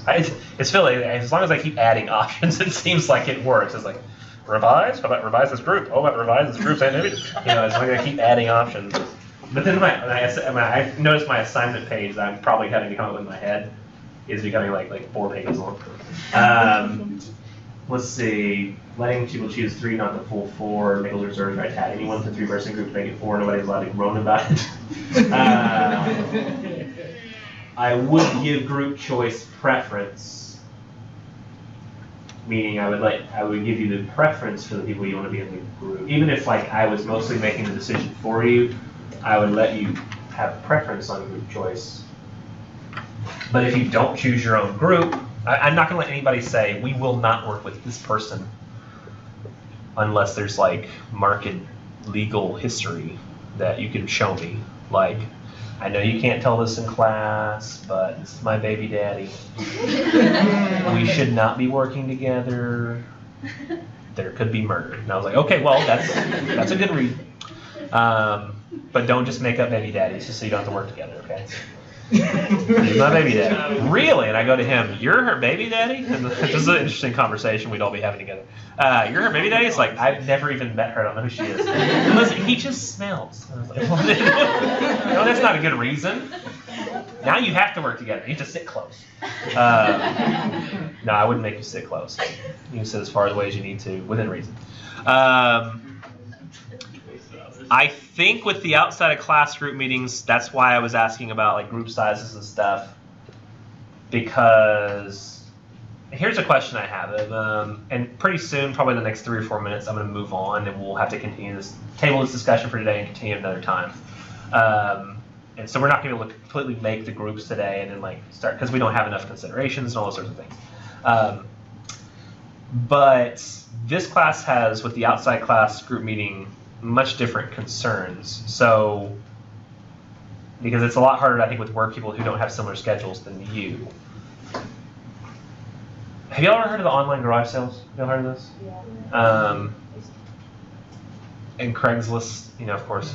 It's Philly. As long as I keep adding options, it seems like it works. It's like, revise? How about revise this group? Oh, about revise this group? As long as I keep adding options. But then I noticed my assignment page that I'm probably having to come up with in my head is becoming like 4 pages long. Let's see. Letting people choose 3, not the full 4. Make a reserve right tag anyone to 3-person group to make it 4. Nobody's allowed to groan about it. I would give group choice preference, meaning I would give you the preference for the people you want to be in the group. Even if like I was mostly making the decision for you, I would let you have preference on group choice. But if you don't choose your own group, I'm not going to let anybody say, we will not work with this person unless there's like marked legal history that you can show me. Like, I know you can't tell this in class, but this is my baby daddy. We should not be working together. There could be murder. And I was like, okay, well, that's a good reason. But don't just make up baby daddies just so you don't have to work together, okay? He's my baby daddy. Really? And I go to him, you're her baby daddy? And this is an interesting conversation we'd all be having together. You're her baby daddy? It's like, I've never even met her. I don't know who she is. Listen, he just smells. I was like, well, no, that's not a good reason. Now you have to work together. You have to sit close. No, I wouldn't make you sit close. You can sit as far away as you need to, within reason. I think with the outside of class group meetings, that's why I was asking about like group sizes and stuff. Because here's a question I have, and pretty soon, probably in the next 3 or 4 minutes, I'm going to move on, and we'll have to table this discussion for today and continue another time. And so we're not going to completely make the groups today and then like start, because we don't have enough considerations and all those sorts of things. But this class has, with the outside class group meeting, much different concerns. So, because it's a lot harder, I think, with work people who don't have similar schedules than you. Have y'all ever heard of the online garage sales? Y'all heard of this? Yeah. And Craigslist, of course.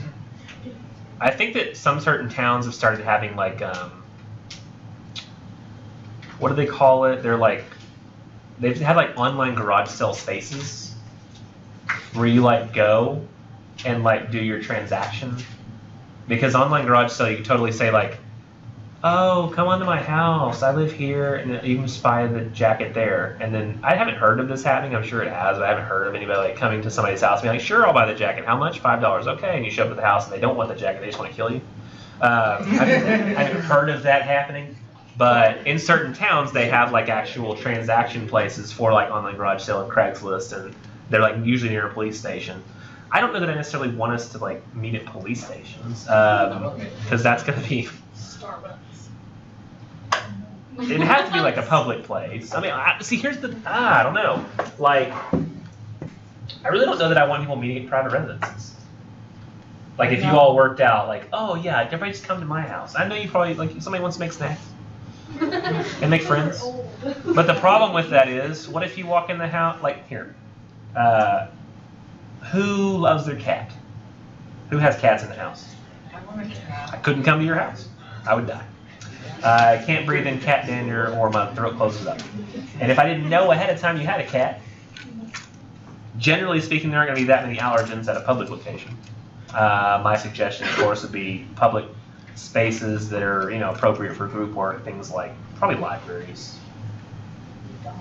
I think that some certain towns have started having like, what do they call it? They're like, they've had like online garage sale spaces where you like go and like do your transaction. Because online garage sale, you can totally say like, oh, come onto my house, I live here, and you can just buy the jacket there. And then I haven't heard of this happening. I'm sure it has, but I haven't heard of anybody like coming to somebody's house and being like, sure, I'll buy the jacket. How much? $5. Okay. And you show up at the house and they don't want the jacket, they just want to kill you. I haven't heard of that happening. But in certain towns, they have like actual transaction places for like online garage sale and Craigslist, and they're like usually near a police station. I don't know that I necessarily want us to like meet at police stations, because that's going to be. Starbucks. It'd have to be like a public place. I mean, see, here's the. I don't know. Like, I really don't know that I want people meeting at private residences. Like, if you all worked out, like, oh yeah, everybody just come to my house. I know you probably like somebody wants to make snacks and make friends. But the problem with that is, what if you walk in the house? Like here. Who loves their cat? Who has cats in the house? I want a cat. I couldn't come to your house. I would die. I can't breathe in cat dander or my throat closes up. And if I didn't know ahead of time you had a cat, generally speaking, there aren't going to be that many allergens at a public location. My suggestion, of course, would be public spaces that are, appropriate for group work. Things like probably libraries.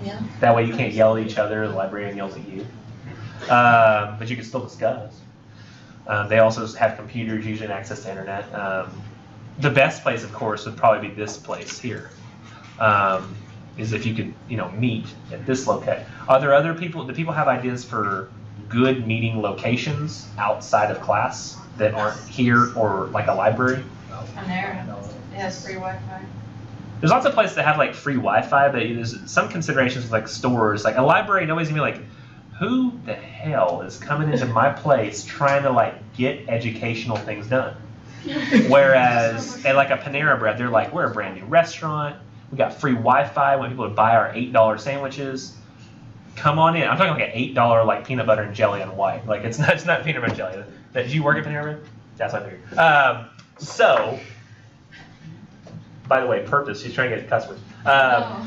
Yeah. That way you can't yell at each other. The librarian yells at you, but you can still discuss. They also have computers, usually, and access to internet. The best place, of course, would probably be this place here. Is if you could, meet at this location. Are there other people? Do people have ideas for good meeting locations outside of class that aren't here or like a library? Panera, it has free Wi-Fi. There's lots of places that have like free Wi-Fi, but there's some considerations with like stores. Like a library, nobody's gonna be like, who the hell is coming into my place trying to like get educational things done? Whereas at like a Panera Bread, they're like, we're a brand new restaurant. We got free Wi-Fi. We want people to buy our $8 sandwiches. Come on in. I'm talking like an $8 like peanut butter and jelly on white. Like it's not peanut butter and jelly. Did you work at Panera Bread? That's what I figured. So, by the way, purpose. She's trying to get customers. I'm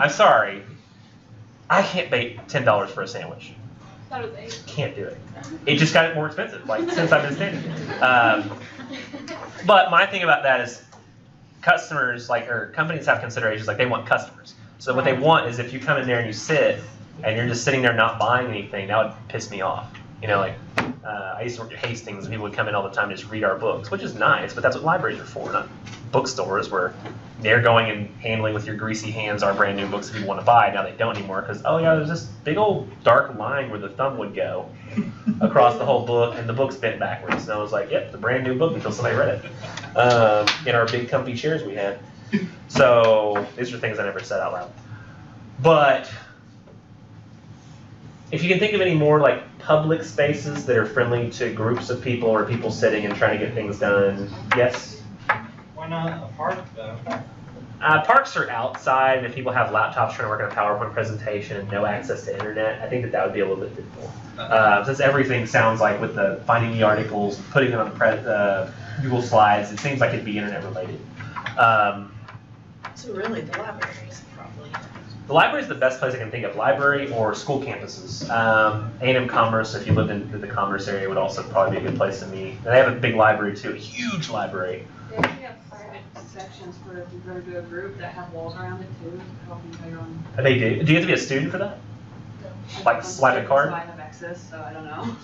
sorry. I can't pay $10 for a sandwich. That was 8. Can't do it. It just got more expensive, like since I've been standing here. But my thing about that is customers, or companies have considerations, like they want customers. So what they want is if you come in there and you sit and you're just sitting there not buying anything, that would piss me off. I used to work at Hastings and people would come in all the time to just read our books, which is nice, but that's what libraries are for, not bookstores where they're going and handling with your greasy hands our brand new books that people want to buy. Now they don't anymore because, there's this big old dark line where the thumb would go across the whole book and the book's bent backwards. And I was like, yep, it's a brand new book until somebody read it in our big comfy chairs we had. So these are things I never said out loud. But if you can think of any more like public spaces that are friendly to groups of people or people sitting and trying to get things done, yes? Why not a park though? Parks are outside, and if people have laptops trying to work on a PowerPoint presentation and no access to internet, I think that would be a little bit difficult. Since everything sounds like with the finding the articles, putting it on the Google Slides, it seems like it'd be internet related. So really, the libraries probably. The library is the best place I can think of. Library or school campuses. A&M Commerce, if you lived in the Commerce area, would also probably be a good place to meet. And they have a big library too, a huge library. They actually have private sections for if you go to a group that have walls around it too, to help you know your own. They do. Do you have to be a student for that? Like swipe a card? I have access, so I don't know.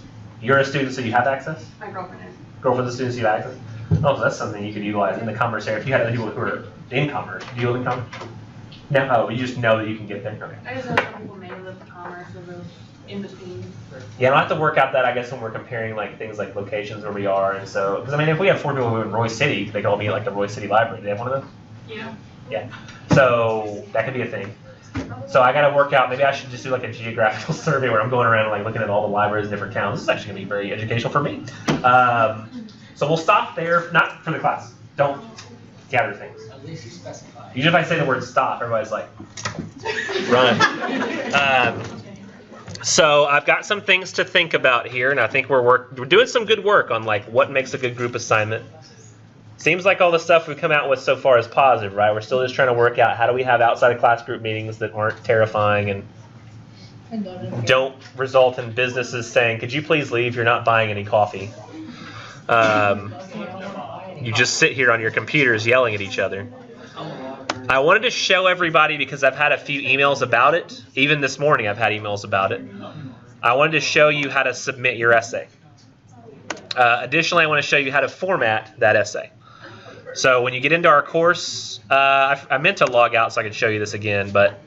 You're a student, so you have access? My girlfriend is. Girlfriend's a student, so you have access? Oh, so that's something you could utilize in the Commerce area. If you had other people who are in Commerce, do you live in Commerce? No, oh, you just know that you can get there. Okay. I just know some people may live in Commerce or live in between. Yeah, I'll have to work out that, I guess, when we're comparing like things like locations where we are, and so because I mean, if we have 4 people who are in Roy City, they could all be at like the Roy City Library. Do they have one of those? Yeah. Yeah. So that could be a thing. So I got to work out. Maybe I should just do like a geographical survey where I'm going around and like looking at all the libraries in different towns. This is actually going to be very educational for me. So we'll stop there, not for the class. Don't gather things. At least you specify. Usually if I say the word stop, everybody's like, run. So I've got some things to think about here, and I think we're doing some good work on like what makes a good group assignment. Seems like all the stuff we've come out with so far is positive, right? We're still just trying to work out how do we have outside of class group meetings that aren't terrifying and don't result in businesses saying, could you please leave? You're not buying any coffee. You just sit here on your computers yelling at each other. I wanted to show everybody because I've had a few emails about it. Even this morning I've had emails about it. I wanted to show you how to submit your essay. Additionally, I want to show you how to format that essay. So when you get into our course, I meant to log out so I could show you this again, but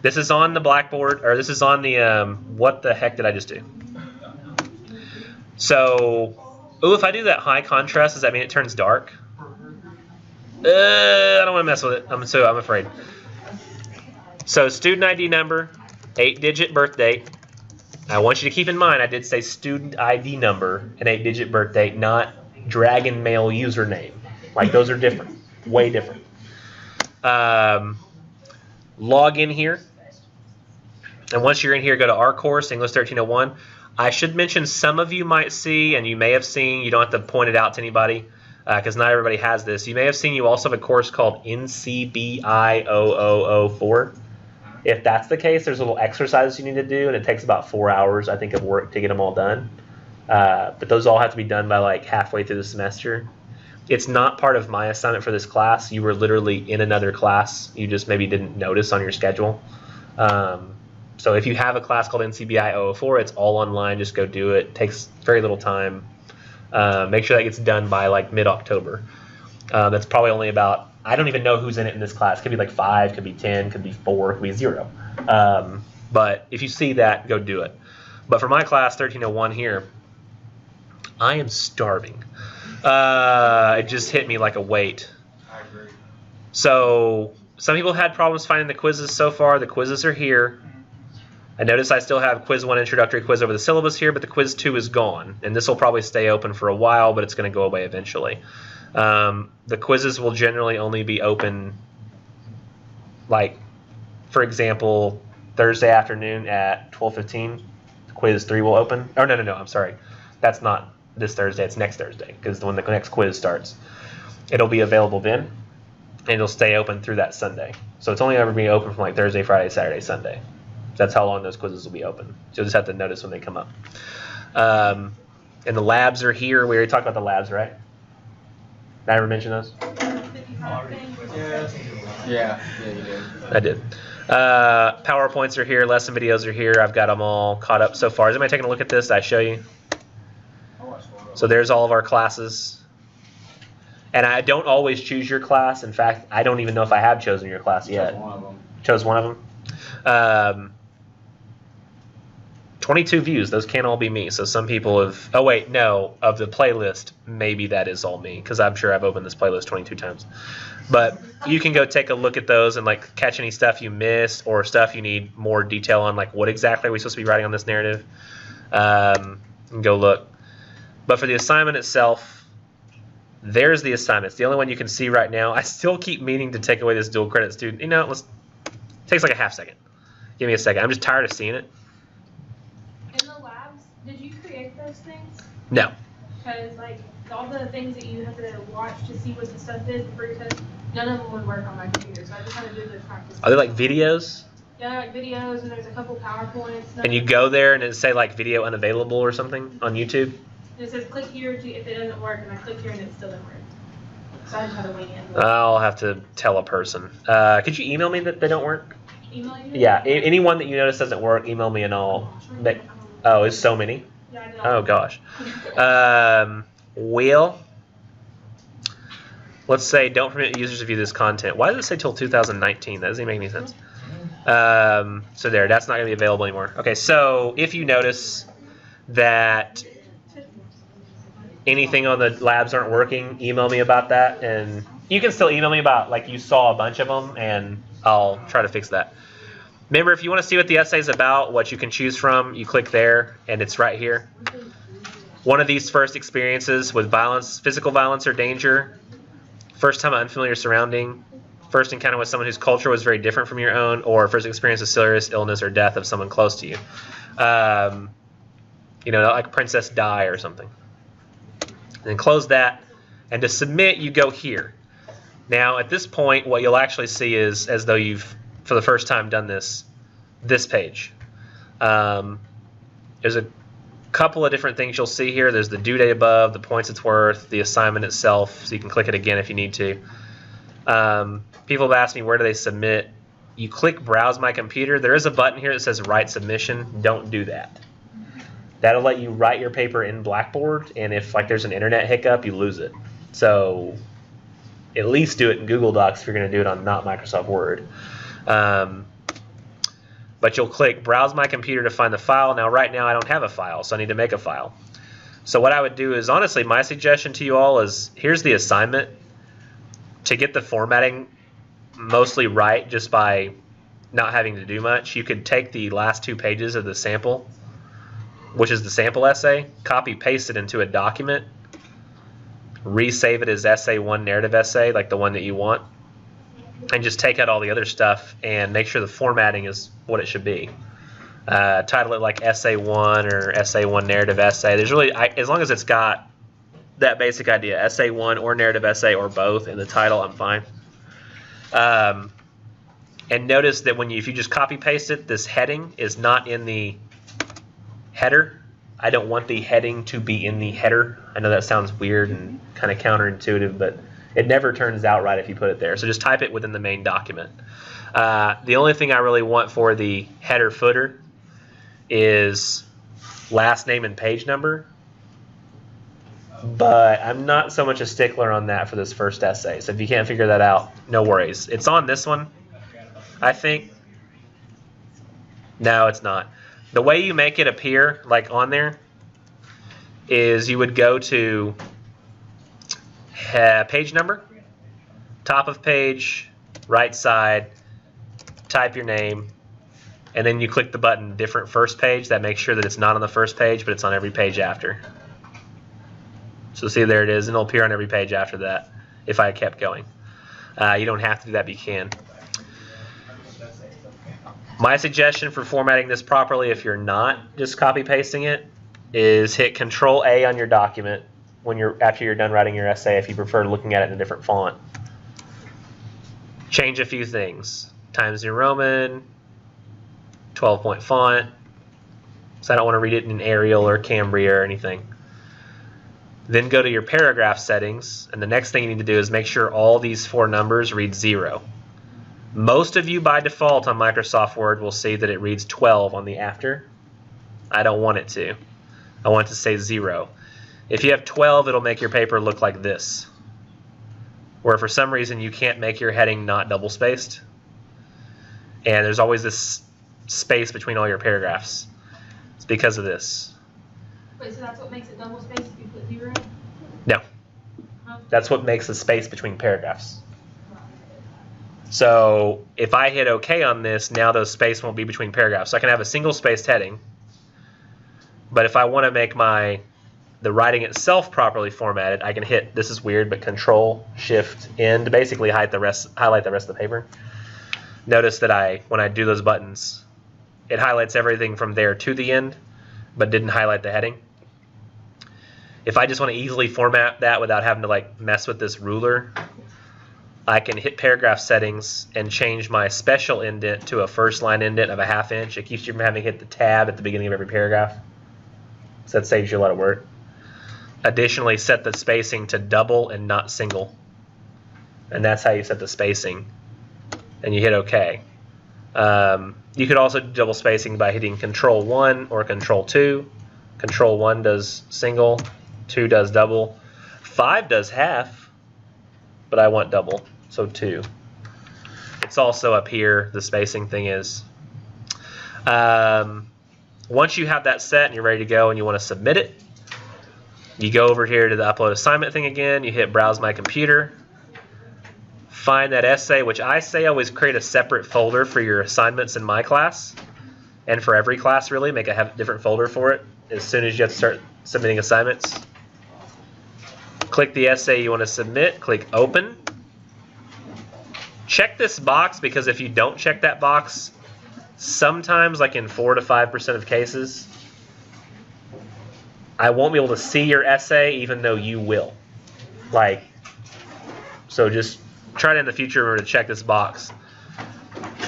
this is on the Blackboard, or this is on the, what the heck did I just do? So, if I do that high contrast, does that mean it turns dark? I don't want to mess with it. I'm afraid. So student ID number, 8-digit birth date. I want you to keep in mind I did say student ID number and 8-digit birth date, not Dragon Mail username. Like those are different, way different. Log in here. And once you're in here, go to our course, English 1301. I should mention some of you might see, and you may have seen, you don't have to point it out to anybody, because not everybody has this. You may have seen you also have a course called NCBI 0004. If that's the case, there's little exercises you need to do, and it takes about 4 hours, I think, of work to get them all done. But those all have to be done by like halfway through the semester. It's not part of my assignment for this class. You were literally in another class. You just maybe didn't notice on your schedule. So if you have a class called NCBI 004, it's all online. Just go do it. It takes very little time. Make sure that gets done by like mid-October. That's probably only about, I don't even know who's in it in this class. Could be like 5, could be 10, could be 4, could be 0. But if you see that, go do it. But for my class, 1301 here, I am starving. It just hit me like a weight. I agree. So some people had problems finding the quizzes so far. The quizzes are here. I notice I still have quiz 1 introductory quiz over the syllabus here, but the quiz 2 is gone. And this will probably stay open for a while, but it's going to go away eventually. The quizzes will generally only be open, like, for example, Thursday afternoon at 12:15. Quiz 3 will open. Oh, no, I'm sorry. That's not this Thursday. It's next Thursday, because when the next quiz starts. It'll be available then, and it'll stay open through that Sunday. So it's only ever being open from like Thursday, Friday, Saturday, Sunday. That's how long those quizzes will be open. So you'll just have to notice when they come up. And the labs are here. We already talked about the labs, right? Did I ever mention those? Yeah, you did. I did. PowerPoints are here. Lesson videos are here. I've got them all caught up so far. Is anybody taking a look at this? Did I show you? So there's all of our classes. And I don't always choose your class. In fact, I don't even know if I have chosen your class yet. Chose one of them. 22 views. Those can't all be me. So some people have... Oh, wait. No. Of the playlist, maybe that is all me. Because I'm sure I've opened this playlist 22 times. But you can go take a look at those and like catch any stuff you missed or stuff you need more detail on. Like what exactly are we supposed to be writing on this narrative? And go look. But for the assignment itself, there's the assignment. It's the only one you can see right now. I still keep meaning to take away this dual credit student. You know, it takes like a half second. Give me a second. I'm just tired of seeing it. In the labs, did you create those things? No. Because like all the things that you have to watch to see what the stuff is before you test, none of them would work on my computer. So I just had to do the practice. Are they like videos? Yeah, like videos, and there's a couple PowerPoints. And you go there and it say like video unavailable or something on YouTube? It says click here to if it doesn't work, and I click here and it still doesn't work. So I just had to wing it. I'll have to tell a person. Could you email me that they don't work? Email you? Yeah, anyone that you notice doesn't work, email me and I'll... Oh, it's so many? Yeah, I know. Oh, gosh. Will, let's say don't permit users to view this content. Why does it say till 2019? That doesn't even make any sense. So there, that's not going to be available anymore. Okay, so if you notice that anything on the labs aren't working, email me about that. And you can still email me about, like, you saw a bunch of them, and I'll try to fix that. Remember, if you want to see what the essay is about, what you can choose from, you click there, and it's right here. One of these first experiences with violence, physical violence or danger, first time unfamiliar surrounding, first encounter with someone whose culture was very different from your own, or first experience of serious illness or death of someone close to you. You know, like Princess Di or something. And then close that, and to submit, you go here. Now, at this point, what you'll actually see is, as though you've, for the first time, done this page. There's a couple of different things you'll see here. There's the due date above, the points it's worth, the assignment itself, so you can click it again if you need to. People have asked me, where do they submit? You click Browse My Computer. There is a button here that says Write Submission. Don't do that. That'll let you write your paper in Blackboard, and if like there's an internet hiccup, you lose it. So at least do it in Google Docs if you're going to do it on not Microsoft Word. But you'll click Browse My Computer to find the file. Now, right now, I don't have a file, so I need to make a file. So what I would do is, honestly, my suggestion to you all is, here's the assignment. To get the formatting mostly right just by not having to do much, you could take the last 2 pages of the sample, which is the sample essay, copy paste it into a document, resave it as essay 1 narrative essay, like the one that you want, and just take out all the other stuff and make sure the formatting is what it should be. Title it like essay 1 or essay 1 narrative essay. There's really, as long as it's got that basic idea, essay 1 or narrative essay or both in the title, I'm fine. And notice that if you just copy paste it, this heading is not in the header. I don't want the heading to be in the header. I know that sounds weird and kind of counterintuitive, but it never turns out right if you put it there. So just type it within the main document. The only thing I really want for the header footer is last name and page number, but I'm not so much a stickler on that for this first essay. So if you can't figure that out, no worries. It's on this one, I think. No, it's not. The way you make it appear like on there is you would go to page number, top of page, right side, type your name, and then you click the button different first page. That makes sure that it's not on the first page, but it's on every page after. So see, there it is, and it'll appear on every page after that if I kept going. You don't have to do that, but you can. My suggestion for formatting this properly, if you're not just copy pasting it, is hit Control A on your document after you're done writing your essay if you prefer looking at it in a different font. Change a few things. Times New Roman, 12-point font, so I don't want to read it in Arial or Cambria or anything. Then go to your paragraph settings, and the next thing you need to do is make sure all these 4 numbers read 0. Most of you by default on Microsoft Word will see that it reads 12 on the after. I don't want it to. I want it to say 0. If you have 12, it'll make your paper look like this, where for some reason you can't make your heading not double-spaced. And there's always this space between all your paragraphs. It's because of this. Wait, so that's what makes it double spaced if you put 0? No. Huh? That's what makes the space between paragraphs. So if I hit OK on this, now the space won't be between paragraphs. So I can have a single spaced heading. But if I want to make the writing itself properly formatted, I can hit, this is weird, but Control Shift N to basically highlight the rest of the paper. Notice that when I do those buttons, it highlights everything from there to the end, but didn't highlight the heading. If I just want to easily format that without having to mess with this ruler, I can hit paragraph settings and change my special indent to a first line indent of a 1/2 inch. It keeps you from having to hit the tab at the beginning of every paragraph. So that saves you a lot of work. Additionally, set the spacing to double and not single. And that's how you set the spacing. And you hit OK. You could also do double spacing by hitting Control 1 or Control 2. Control 1 does single, 2 does double, 5 does half, but I want double, so 2. It's also up here, the spacing thing is. Once you have that set and you're ready to go and you want to submit it, you go over here to the upload assignment thing again, you hit browse my computer, find that essay, which I say always create a separate folder for your assignments in my class, and for every class really, make a different folder for it as soon as you have to start submitting assignments. Click the essay you want to submit, click open. Check this box, because if you don't check that box, sometimes, like in 4 to 5% of cases, I won't be able to see your essay even though you will. So just try to in the future remember to check this box.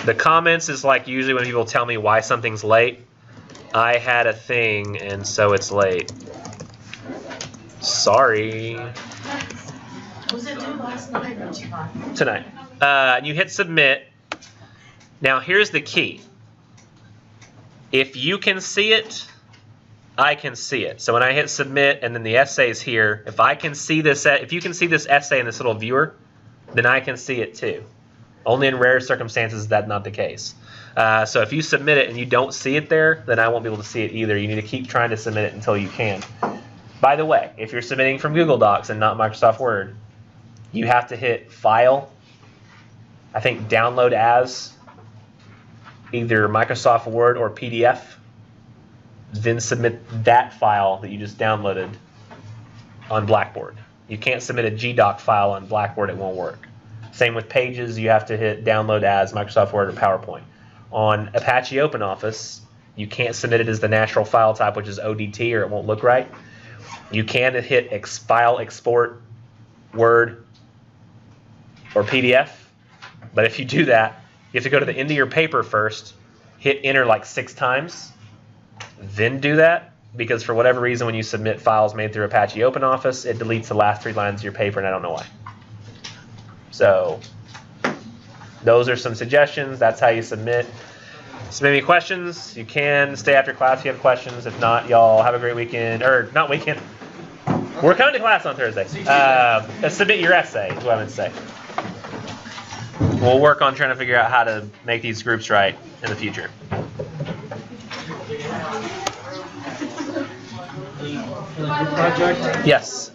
The comments is usually when people tell me why something's late. I had a thing and so it's late. Sorry. Was it due last night or tonight? Tonight. You hit submit. Now here's the key. If you can see it, I can see it. So when I hit submit and then the essay is here, if I can see this, if you can see this essay in this little viewer, then I can see it too. Only in rare circumstances is that not the case. So if you submit it and you don't see it there, then I won't be able to see it either. You need to keep trying to submit it until you can. By the way, if you're submitting from Google Docs and not Microsoft Word, you have to hit File, I think Download As, either Microsoft Word or PDF, then submit that file that you just downloaded on Blackboard. You can't submit a GDoc file on Blackboard, it won't work. Same with Pages, you have to hit Download As Microsoft Word or PowerPoint. On Apache OpenOffice, you can't submit it as the natural file type, which is ODT, or it won't look right. You can hit File Export Word or PDF, but if you do that, you have to go to the end of your paper first, hit Enter 6 times, then do that, because for whatever reason, when you submit files made through Apache OpenOffice, it deletes the last 3 lines of your paper, and I don't know why. So those are some suggestions. That's how you submit. Submit any questions. You can stay after class if you have questions. If not, y'all have a great weekend. Or not weekend. We're coming to class on Thursday. Submit your essay is what I meant to say. We'll work on trying to figure out how to make these groups right in the future. Project. Yes.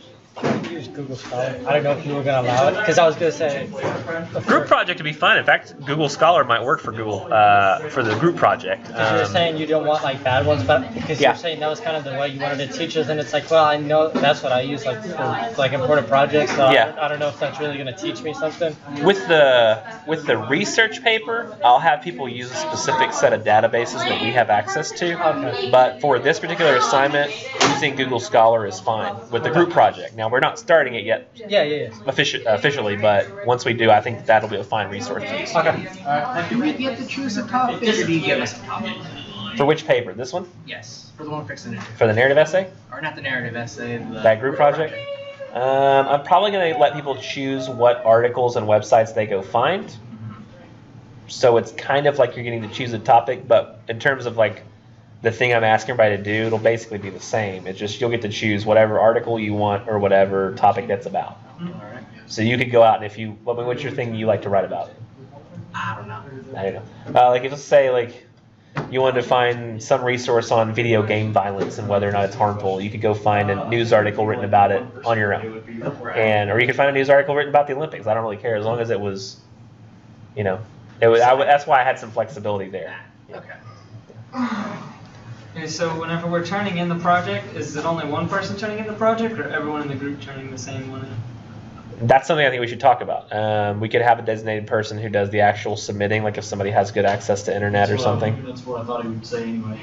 Use Google Scholar. I don't know if you were going to allow it, because I was going to say. Group project would be fun. In fact, Google Scholar might work for Google for the group project. Because you were saying you don't want like bad ones, but because Yeah. you're saying that was kind of the way you wanted to teach us, and it's like, well, I know that's what I use like for like important projects. So Yeah. I don't know if that's really going to teach me something. With the research paper, I'll have people use a specific set of databases that we have access to. Okay. But for this particular assignment, using Google Scholar is fine. With the group project, now we're not starting it yet Yeah. officially, but once we do, I think that'll be a fine resource to use. Okay. Do we get to choose a topic, or do you give us a topic? For which paper? This one? Yes, for the one fixing it. For the narrative essay? Or not the narrative essay, the... That group project? I'm probably going to let people choose what articles and websites they go find. So it's kind of like you're getting to choose a topic, but in terms of like the thing I'm asking everybody to do, it'll basically be the same. It's just you'll get to choose whatever article you want or whatever topic that's about. Alright. So you could go out and if you, what's your thing you like to write about? I don't know. I don't know. Like if let's say like you wanted to find some resource on video game violence and whether or not it's harmful, you could go find a news article written about it on your own. Or you could find a news article written about the Olympics. I don't really care as long as it was, that's why I had some flexibility there. Okay. Okay, so whenever we're turning in the project, is it only one person turning in the project, or everyone in the group turning the same one in? That's something I think we should talk about. We could have a designated person who does the actual submitting, like if somebody has good access to internet or something. That's what I thought he would say anyway.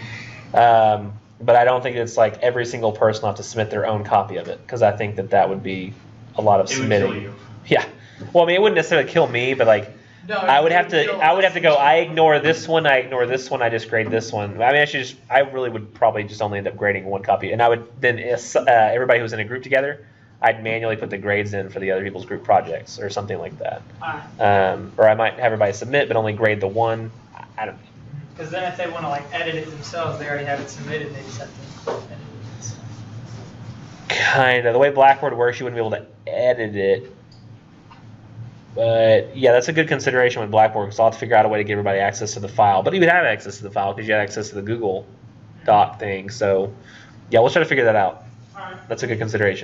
But I don't think it's like every single person will have to submit their own copy of it, because I think that would be a lot of It would submitting. kill you. Yeah. Well, I mean, it wouldn't necessarily kill me, but like I would have to go. I ignore this one. I ignore this one. I just grade this one. I mean, I really would probably just only end up grading one copy, and I would then everybody who was in a group together, I'd manually put the grades in for the other people's group projects or something like that. Or I might have everybody submit, but only grade the one. I don't. Because then if they want to like edit it themselves, they already have it submitted, they just have to edit it. Kind of. The way Blackboard works, you wouldn't be able to edit it. But yeah, that's a good consideration with Blackboard, because I'll have to figure out a way to give everybody access to the file. But you would have access to the file because you had access to the Google Doc thing. So yeah, we'll try to figure that out. That's a good consideration.